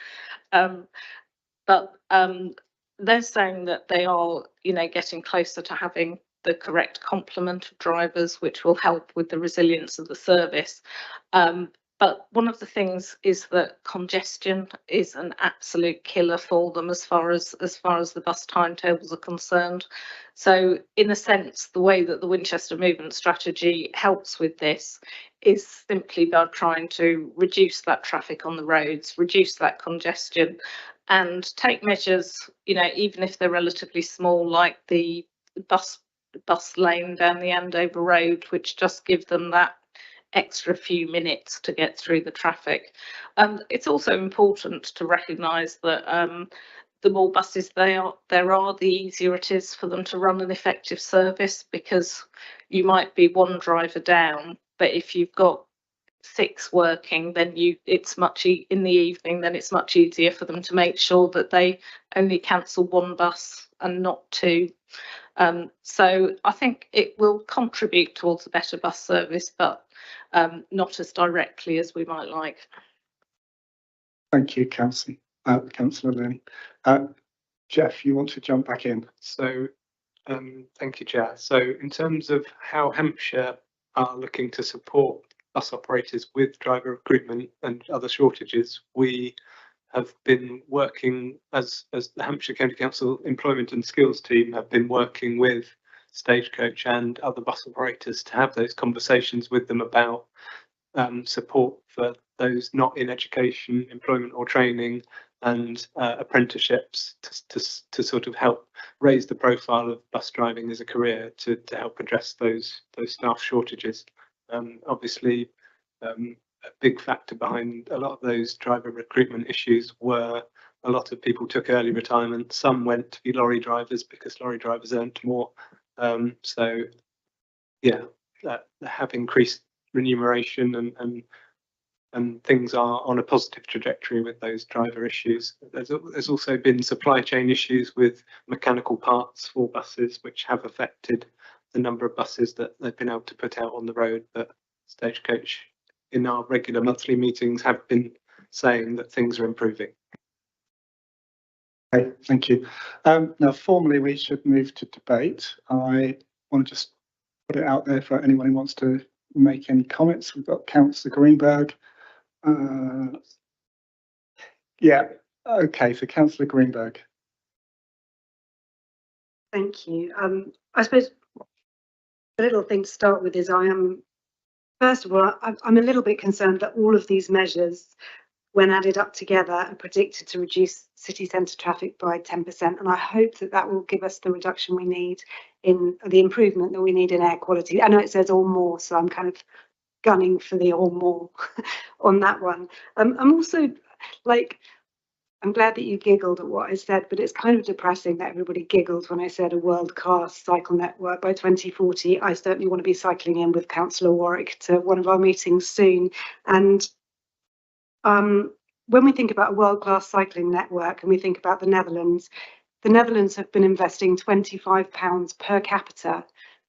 [SPEAKER 13] But they're saying that they are, getting closer to having the correct complement of drivers, which will help with the resilience of the service. But one of the things is that congestion is an absolute killer for them as far as the bus timetables are concerned. So in a sense, the way that the Winchester Movement Strategy helps with this is simply by trying to reduce that traffic on the roads, reduce that congestion, and take measures, even if they're relatively small, like the bus lane down the Andover Road, which just give them that extra few minutes to get through the traffic. It's also important to recognise that the more buses there are, the easier it is for them to run an effective service, because you might be one driver down, but if you've got 6 working, then it's much in the evening, then it's much easier for them to make sure that they only cancel 1 bus and not 2. So I think it will contribute towards a better bus service, but not as directly as we might like.
[SPEAKER 1] Thank you, Councillor Lerner. Jeff, you want to jump back in?
[SPEAKER 16] So thank you, Chair. So in terms of how Hampshire are looking to support bus operators with driver recruitment and other shortages, we have been working as the Hampshire County Council Employment and Skills team have been working with Stagecoach and other bus operators to have those conversations with them about support for those not in education, employment or training, and apprenticeships to sort of help raise the profile of bus driving as a career to help address those staff shortages. Obviously, a big factor behind a lot of those driver recruitment issues were a lot of people took early retirement. Some went to be lorry drivers because lorry drivers earned more. So yeah, they have increased remuneration and things are on a positive trajectory with those driver issues. There's also been supply chain issues with mechanical parts for buses, which have affected the number of buses that they've been able to put out on the road. But Stagecoach, in our regular monthly meetings, have been saying that things are improving.
[SPEAKER 1] Okay, thank you. Now, formally, we should move to debate. I want to just put it out there for anyone who wants to make any comments. We've got Councillor Greenberg, Yeah, okay, so councillor Greenberg.
[SPEAKER 12] Thank you. I suppose the little thing to start with is first of all, I'm a little bit concerned that all of these measures, when added up together, are predicted to reduce city centre traffic by 10%. And I hope that that will give us the reduction we need in the improvement that we need in air quality. I know it says or more, so I'm kind of gunning for the or more on that one. I'm also I'm glad that you giggled at what I said, but it's kind of depressing that everybody giggled when I said a world-class cycle network by 2040. I certainly want to be cycling in with Councillor Warwick to one of our meetings soon. And when we think about a world-class cycling network and we think about the Netherlands have been investing £25 per capita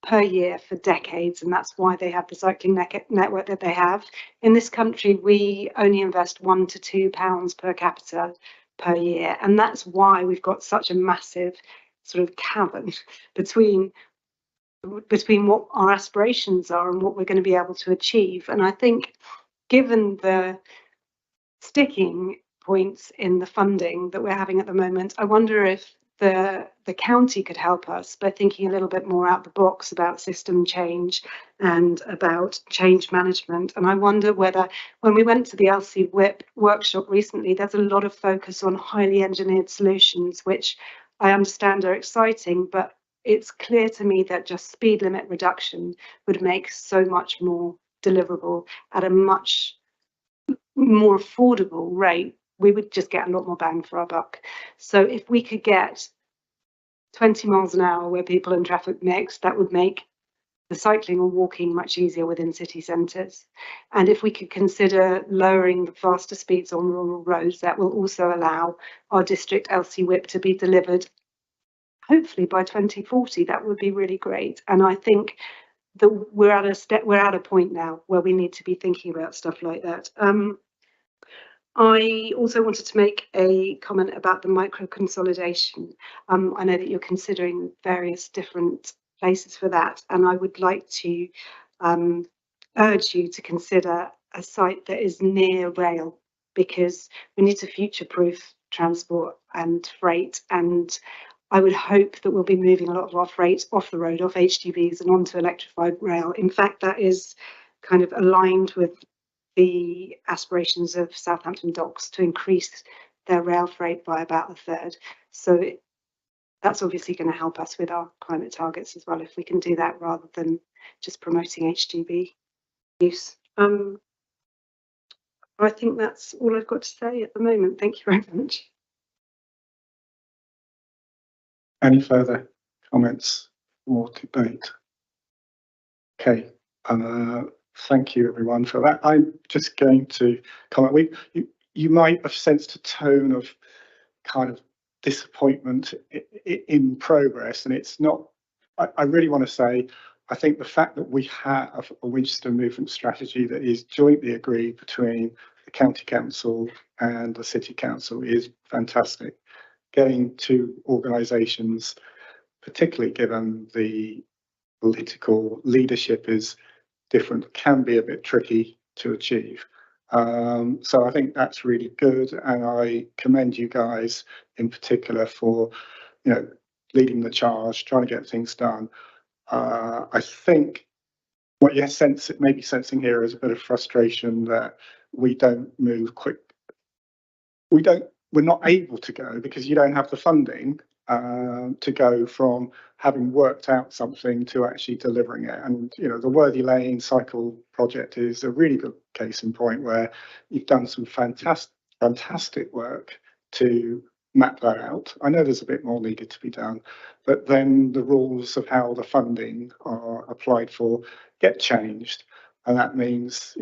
[SPEAKER 12] per year for decades, and that's why they have the cycling network that they have. In this country, we only invest £1 to £2 per capita per year, and that's why we've got such a massive sort of chasm between what our aspirations are and what we're going to be able to achieve. And I think, given the sticking points in the funding that we're having at the moment, I wonder if the county could help us by thinking a little bit more out the box about system change and about change management. And I wonder whether, when we went to the LC Whip workshop recently, there's a lot of focus on highly engineered solutions, which I understand are exciting, but it's clear to me that just speed limit reduction would make so much more deliverable at a much more affordable rate. We would just get a lot more bang for our buck. So if we could get 20 miles an hour where people and traffic mix, that would make the cycling or walking much easier within city centres. And if we could consider lowering the faster speeds on rural roads, that will also allow our district LC Whip to be delivered hopefully by 2040. That would be really great. And I think that we're at a point now where we need to be thinking about stuff like that. I also wanted to make a comment about the micro consolidation. I know that you're considering various different places for that, and I would like to urge you to consider a site that is near rail, because we need to future-proof transport and freight, and I would hope that we'll be moving a lot of our freight off the road, off HGVs and onto electrified rail. In fact, that is kind of aligned with the aspirations of Southampton Docks to increase their rail freight by about a third. So that's obviously going to help us with our climate targets as well, if we can do that rather than just promoting HGV use. I think that's all I've got to say at the moment. Thank you very much.
[SPEAKER 1] Any further comments or debate? Okay. Thank you, everyone, for that. I'm just going to comment. You might have sensed a tone of kind of disappointment in progress, and it's not. I really want to say, I think the fact that we have a Winchester movement strategy that is jointly agreed between the county council and the city council is fantastic. Getting two organisations, particularly given the political leadership is different, can be a bit tricky to achieve. So I think that's really good, and I commend you guys in particular for, leading the charge, trying to get things done. I think what you're maybe sensing here is a bit of frustration that we don't move quick. We're not able to go because you don't have the funding to go from having worked out something to actually delivering it. And the Worthy Lane cycle project is a really good case in point where you've done some fantastic work to map that out. I know there's a bit more needed to be done, but then the rules of how the funding are applied for get changed, and that means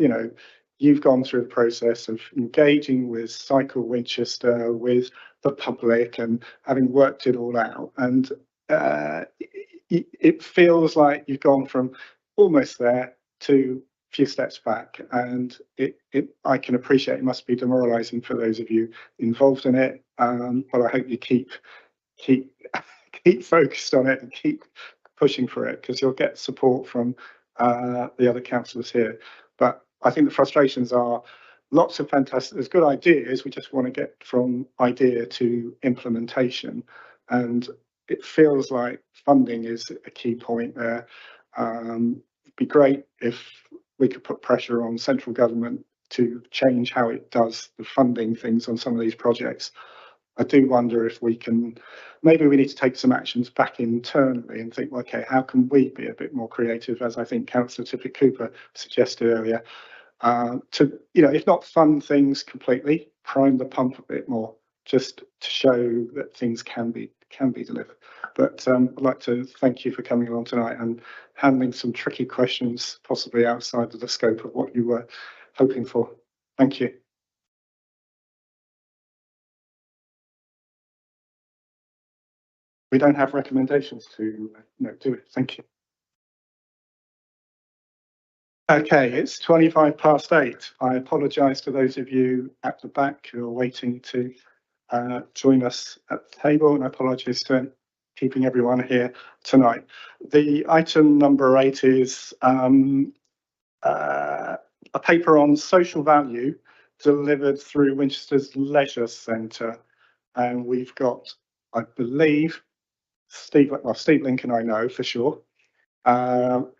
[SPEAKER 1] you've gone through the process of engaging with Cycle Winchester, with the public, and having worked it all out. And it feels like you've gone from almost there to a few steps back. And I can appreciate it must be demoralising for those of you involved in it. But I hope you keep focused on it and keep pushing for it, because you'll get support from the other councillors here. But I think the frustrations are lots of fantastic, there's good ideas. We just want to get from idea to implementation. And it feels like funding is a key point there. It'd be great if we could put pressure on central government to change how it does the funding things on some of these projects. I do wonder if we can, maybe we need to take some actions back internally and think, okay, how can we be a bit more creative, as I think Councillor Tippett Cooper suggested earlier, to, you know, if not fund things completely, prime the pump a bit more, just to show that things can be delivered. But I'd like to thank you for coming along tonight and handling some tricky questions, possibly outside of the scope of what you were hoping for. Thank you. We don't have recommendations to do it. Thank you. Okay, it's 8:25. I apologise to those of you at the back who are waiting to join us at the table, and I apologise to keeping everyone here tonight. The item number 8 is a paper on social value delivered through Winchester's Leisure Centre, and we've got, I believe, Steve Lincoln, I know for sure.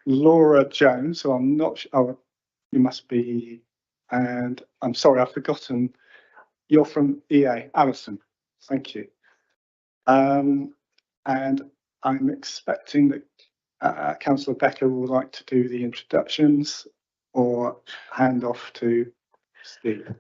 [SPEAKER 1] Laura Jones, so I'm not sure, oh, you must be, and I'm sorry, I've forgotten, you're from EA, Alison, thank you. And I'm expecting that Councillor Becker would like to do the introductions or hand off to Steve.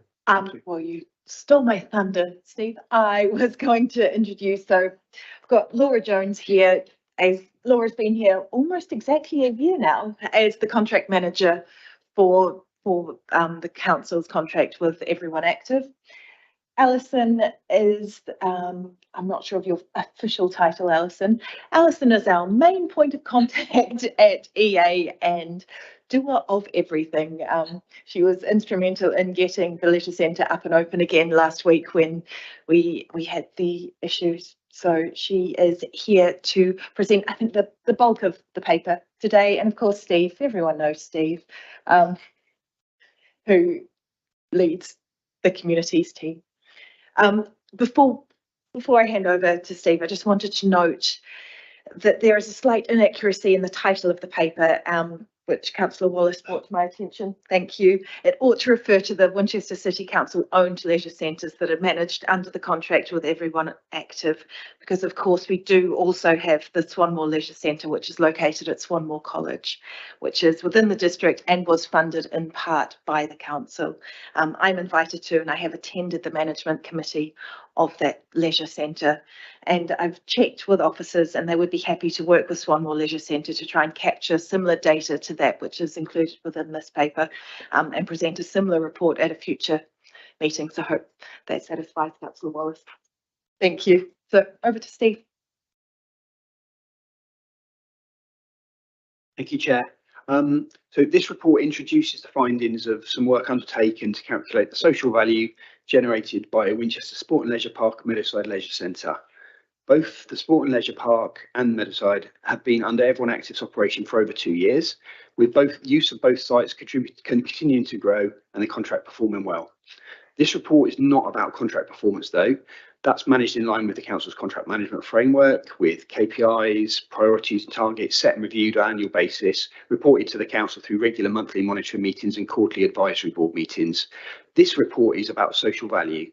[SPEAKER 5] Well, you stole my thunder, Steve. I was going to introduce, so I've got Laura Jones here. As Laura's been here almost exactly a year now as the contract manager for the council's contract with Everyone Active. Alison is, I'm not sure of your official title, Alison. Alison is our main point of contact at EA and doer of everything. She was instrumental in getting the leisure centre up and open again last week when we had the issues. So she is here to present, I think, the bulk of the paper today. And of course, Steve, everyone knows Steve, who leads the communities team. Before I hand over to Steve, I just wanted to note that there is a slight inaccuracy in the title of the paper, which Councillor Wallace brought to my attention. Thank you. It ought to refer to the Winchester City Council owned leisure centres that are managed under the contract with Everyone Active, because of course we do also have the Swanmore Leisure Centre, which is located at Swanmore College, which is within the district and was funded in part by the council. I'm invited to, and I have attended the management committee of that leisure centre, and I've checked with officers and they would be happy to work with Swanmore Leisure Centre to try and capture similar data to that which is included within this paper, and present a similar report at a future meeting. So I hope that satisfies Councillor Wallace. Thank you. So over to Steve.
[SPEAKER 8] Thank you, Chair. So this report introduces the findings of some work undertaken to calculate the social value generated by Winchester Sport and Leisure Park and Meadowside Leisure Centre. Both the Sport and Leisure Park and Meadowside have been under Everyone Active's operation for over 2 years, with both use of both sites continuing to grow and the contract performing well. This report is not about contract performance though. That's managed in line with the council's contract management framework, with KPIs, priorities and targets set and reviewed on an annual basis, reported to the council through regular monthly monitoring meetings and quarterly advisory board meetings. This report is about social value.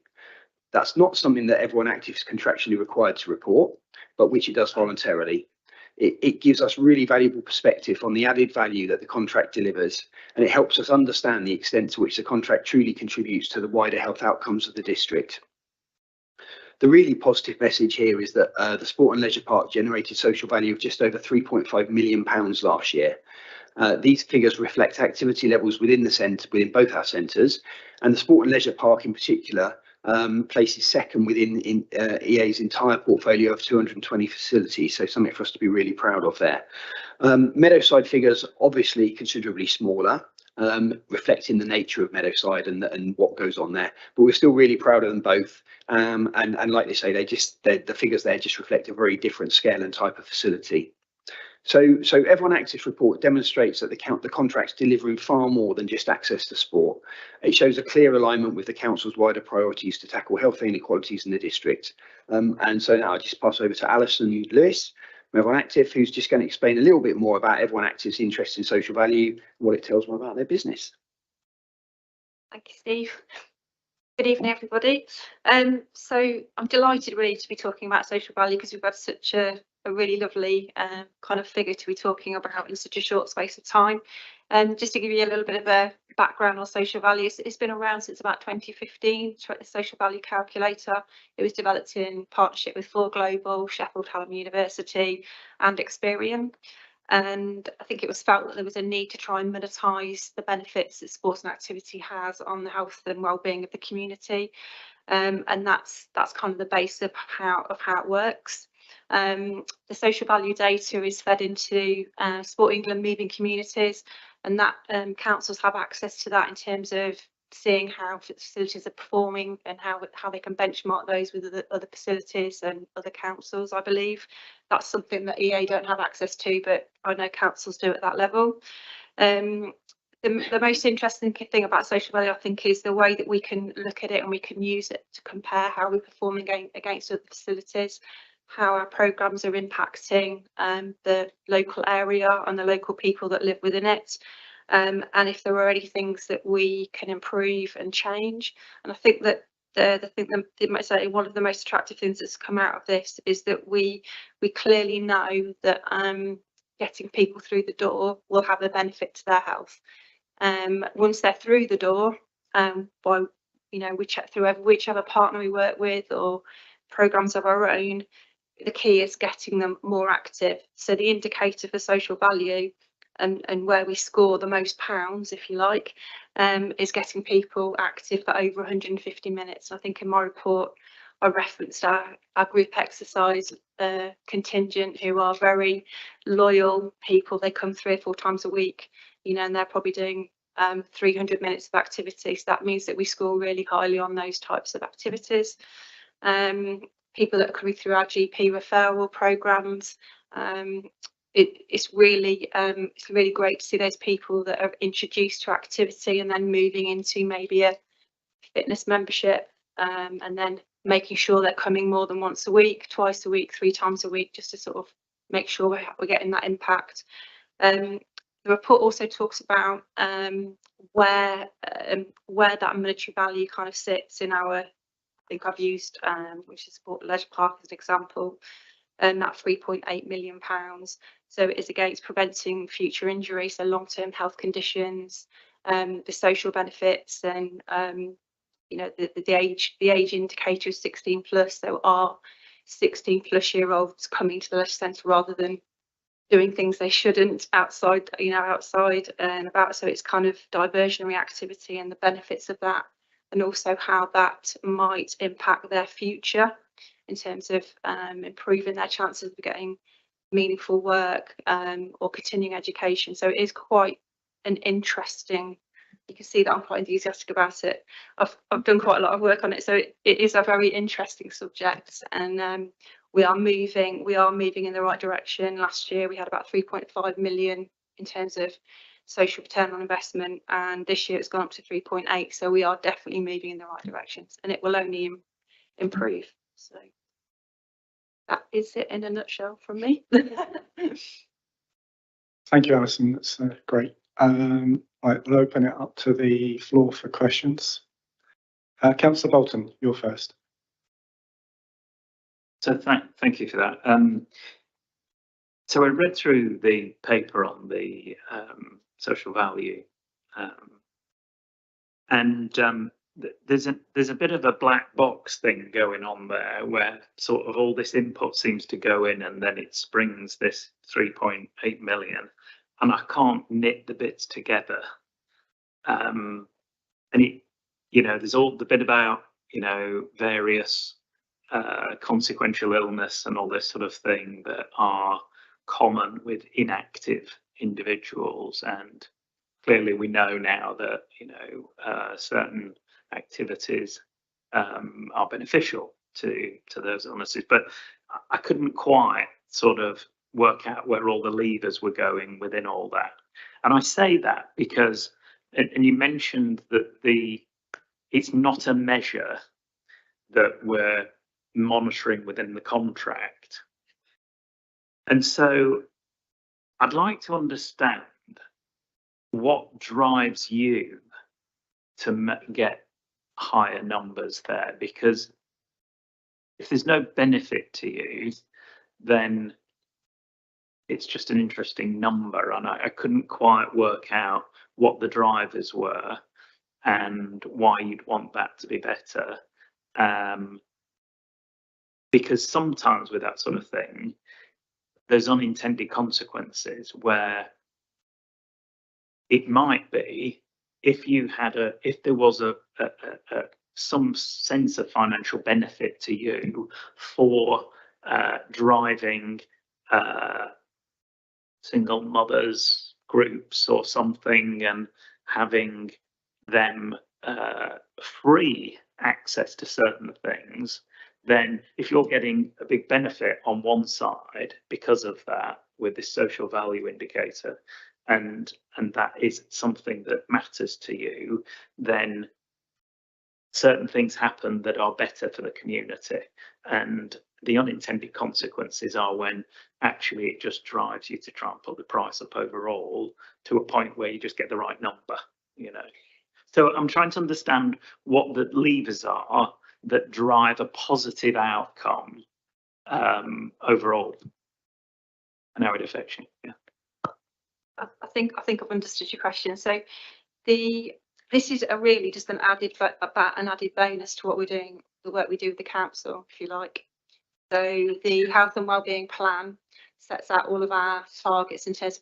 [SPEAKER 8] That's not something that Everyone Active is contractually required to report, but which it does voluntarily. It gives us really valuable perspective on the added value that the contract delivers, and it helps us understand the extent to which the contract truly contributes to the wider health outcomes of the district. The really positive message here is that the Sport and Leisure Park generated social value of just over £3.5 million last year. These figures reflect activity levels within the centre, within both our centres, and the Sport and Leisure Park in particular places second within EA's entire portfolio of 220 facilities, so something for us to be really proud of there. Meadowside figures obviously considerably smaller, reflecting the nature of Meadowside and what goes on there, but we're still really proud of them both. And like they say, the figures there just reflect a very different scale and type of facility. So Everyone Active's report demonstrates that the contract's delivering far more than just access to sport. It shows a clear alignment with the council's wider priorities to tackle health inequalities in the district. And so now I'll just pass over to Alison Lewis from Everyone Active, who's just going to explain a little bit more about Everyone Active's interest in social value, and what it tells them about their business.
[SPEAKER 17] Thank you, Steve. Good evening, everybody. So I'm delighted really to be talking about social value because we've got such a really lovely kind of figure to be talking about in such a short space of time. And just to give you a little bit of a background on social values, it's been around since about 2015, the social value calculator. It was developed in partnership with 4Global, Sheffield Hallam University and Experian. And I think it was felt that there was a need to try and monetize the benefits that sports and activity has on the health and well-being of the community. And that's kind of the base of how it works. The social value data is fed into Sport England moving communities, and that councils have access to that in terms of seeing how facilities are performing and how they can benchmark those with other facilities and other councils. I believe that's something that EA don't have access to, but I know councils do at that level. The most interesting thing about social value, I think, is the way that we can look at it and we can use it to compare how we're performing against other facilities, how our programmes are impacting the local area and the local people that live within it. And if there are any things that we can improve and change. And I think that one of the most attractive things that's come out of this is that we clearly know that getting people through the door will have a benefit to their health. Once they're through the door, we check through whichever partner we work with or programmes of our own. The key is getting them more active. So the indicator for social value and where we score the most pounds, if you like, is getting people active for over 150 minutes. I think in my report, I referenced our group exercise contingent, who are very loyal people. They come 3 or 4 times a week, and they're probably doing 300 minutes of activity. So that means that we score really highly on those types of activities. People that are coming through our GP referral programmes. It's really great to see those people that are introduced to activity and then moving into maybe a fitness membership, and then making sure they're coming more than once a week, twice a week, 3 times a week, just to sort of make sure we're getting that impact. The report also talks about where that monetary value kind of sits in our, I think I've used, which is Sport Leisure Park as an example, and that £3.8 million. So it is against preventing future injury, so long-term health conditions, the social benefits, and the age indicator is 16 plus. So are 16 plus year olds coming to the leisure centre rather than doing things they shouldn't outside and about? So it's kind of diversionary activity and the benefits of that, and also how that might impact their future in terms of improving their chances of getting meaningful work or continuing education. So it is quite an interesting, you can see that I'm quite enthusiastic about it. I've done quite a lot of work on it, so it is a very interesting subject, and we are moving in the right direction. Last year we had about 3.5 million in terms of social return on investment, and this year it's gone up to 3.8. So we are definitely moving in the right directions, and it will only improve. So that is it in a nutshell from me.
[SPEAKER 1] Thank you, Alison. That's great. Right, we'll open it up to the floor for questions. Councillor Bolton, you're first.
[SPEAKER 9] So thank you for that. So I read through the paper on the social value, and there's a bit of a black box thing going on there, where sort of all this input seems to go in, and then it springs this 3.8 million, and I can't knit the bits together. And it, there's all the bit about various consequential illness and all this sort of thing that are common with inactive individuals, and clearly we know now that certain activities are beneficial to those illnesses, but I couldn't quite sort of work out where all the levers were going within all that. And I say that because, and you mentioned that it's not a measure that we're monitoring within the contract. And so I'd like to understand what drives you to get higher numbers there, because if there's no benefit to you, then it's just an interesting number, and I couldn't quite work out what the drivers were and why you'd want that to be better. Because sometimes with that sort of thing, there's unintended consequences where it might be if there was some sense of financial benefit to you for driving single mothers groups or something and having them free access to certain things, then if you're getting a big benefit on one side because of that with this social value indicator, and that is something that matters to you, then certain things happen that are better for the community. And the unintended consequences are when actually it just drives you to try and put the price up overall to a point where you just get the right number, you know. So I'm trying to understand what the levers are that drive a positive outcome overall and how it affects you. Yeah.
[SPEAKER 17] I think I've understood your question. So this is a really just an added bonus to what we're doing, the work we do with the council, if you like. So the health and wellbeing plan sets out all of our targets in terms of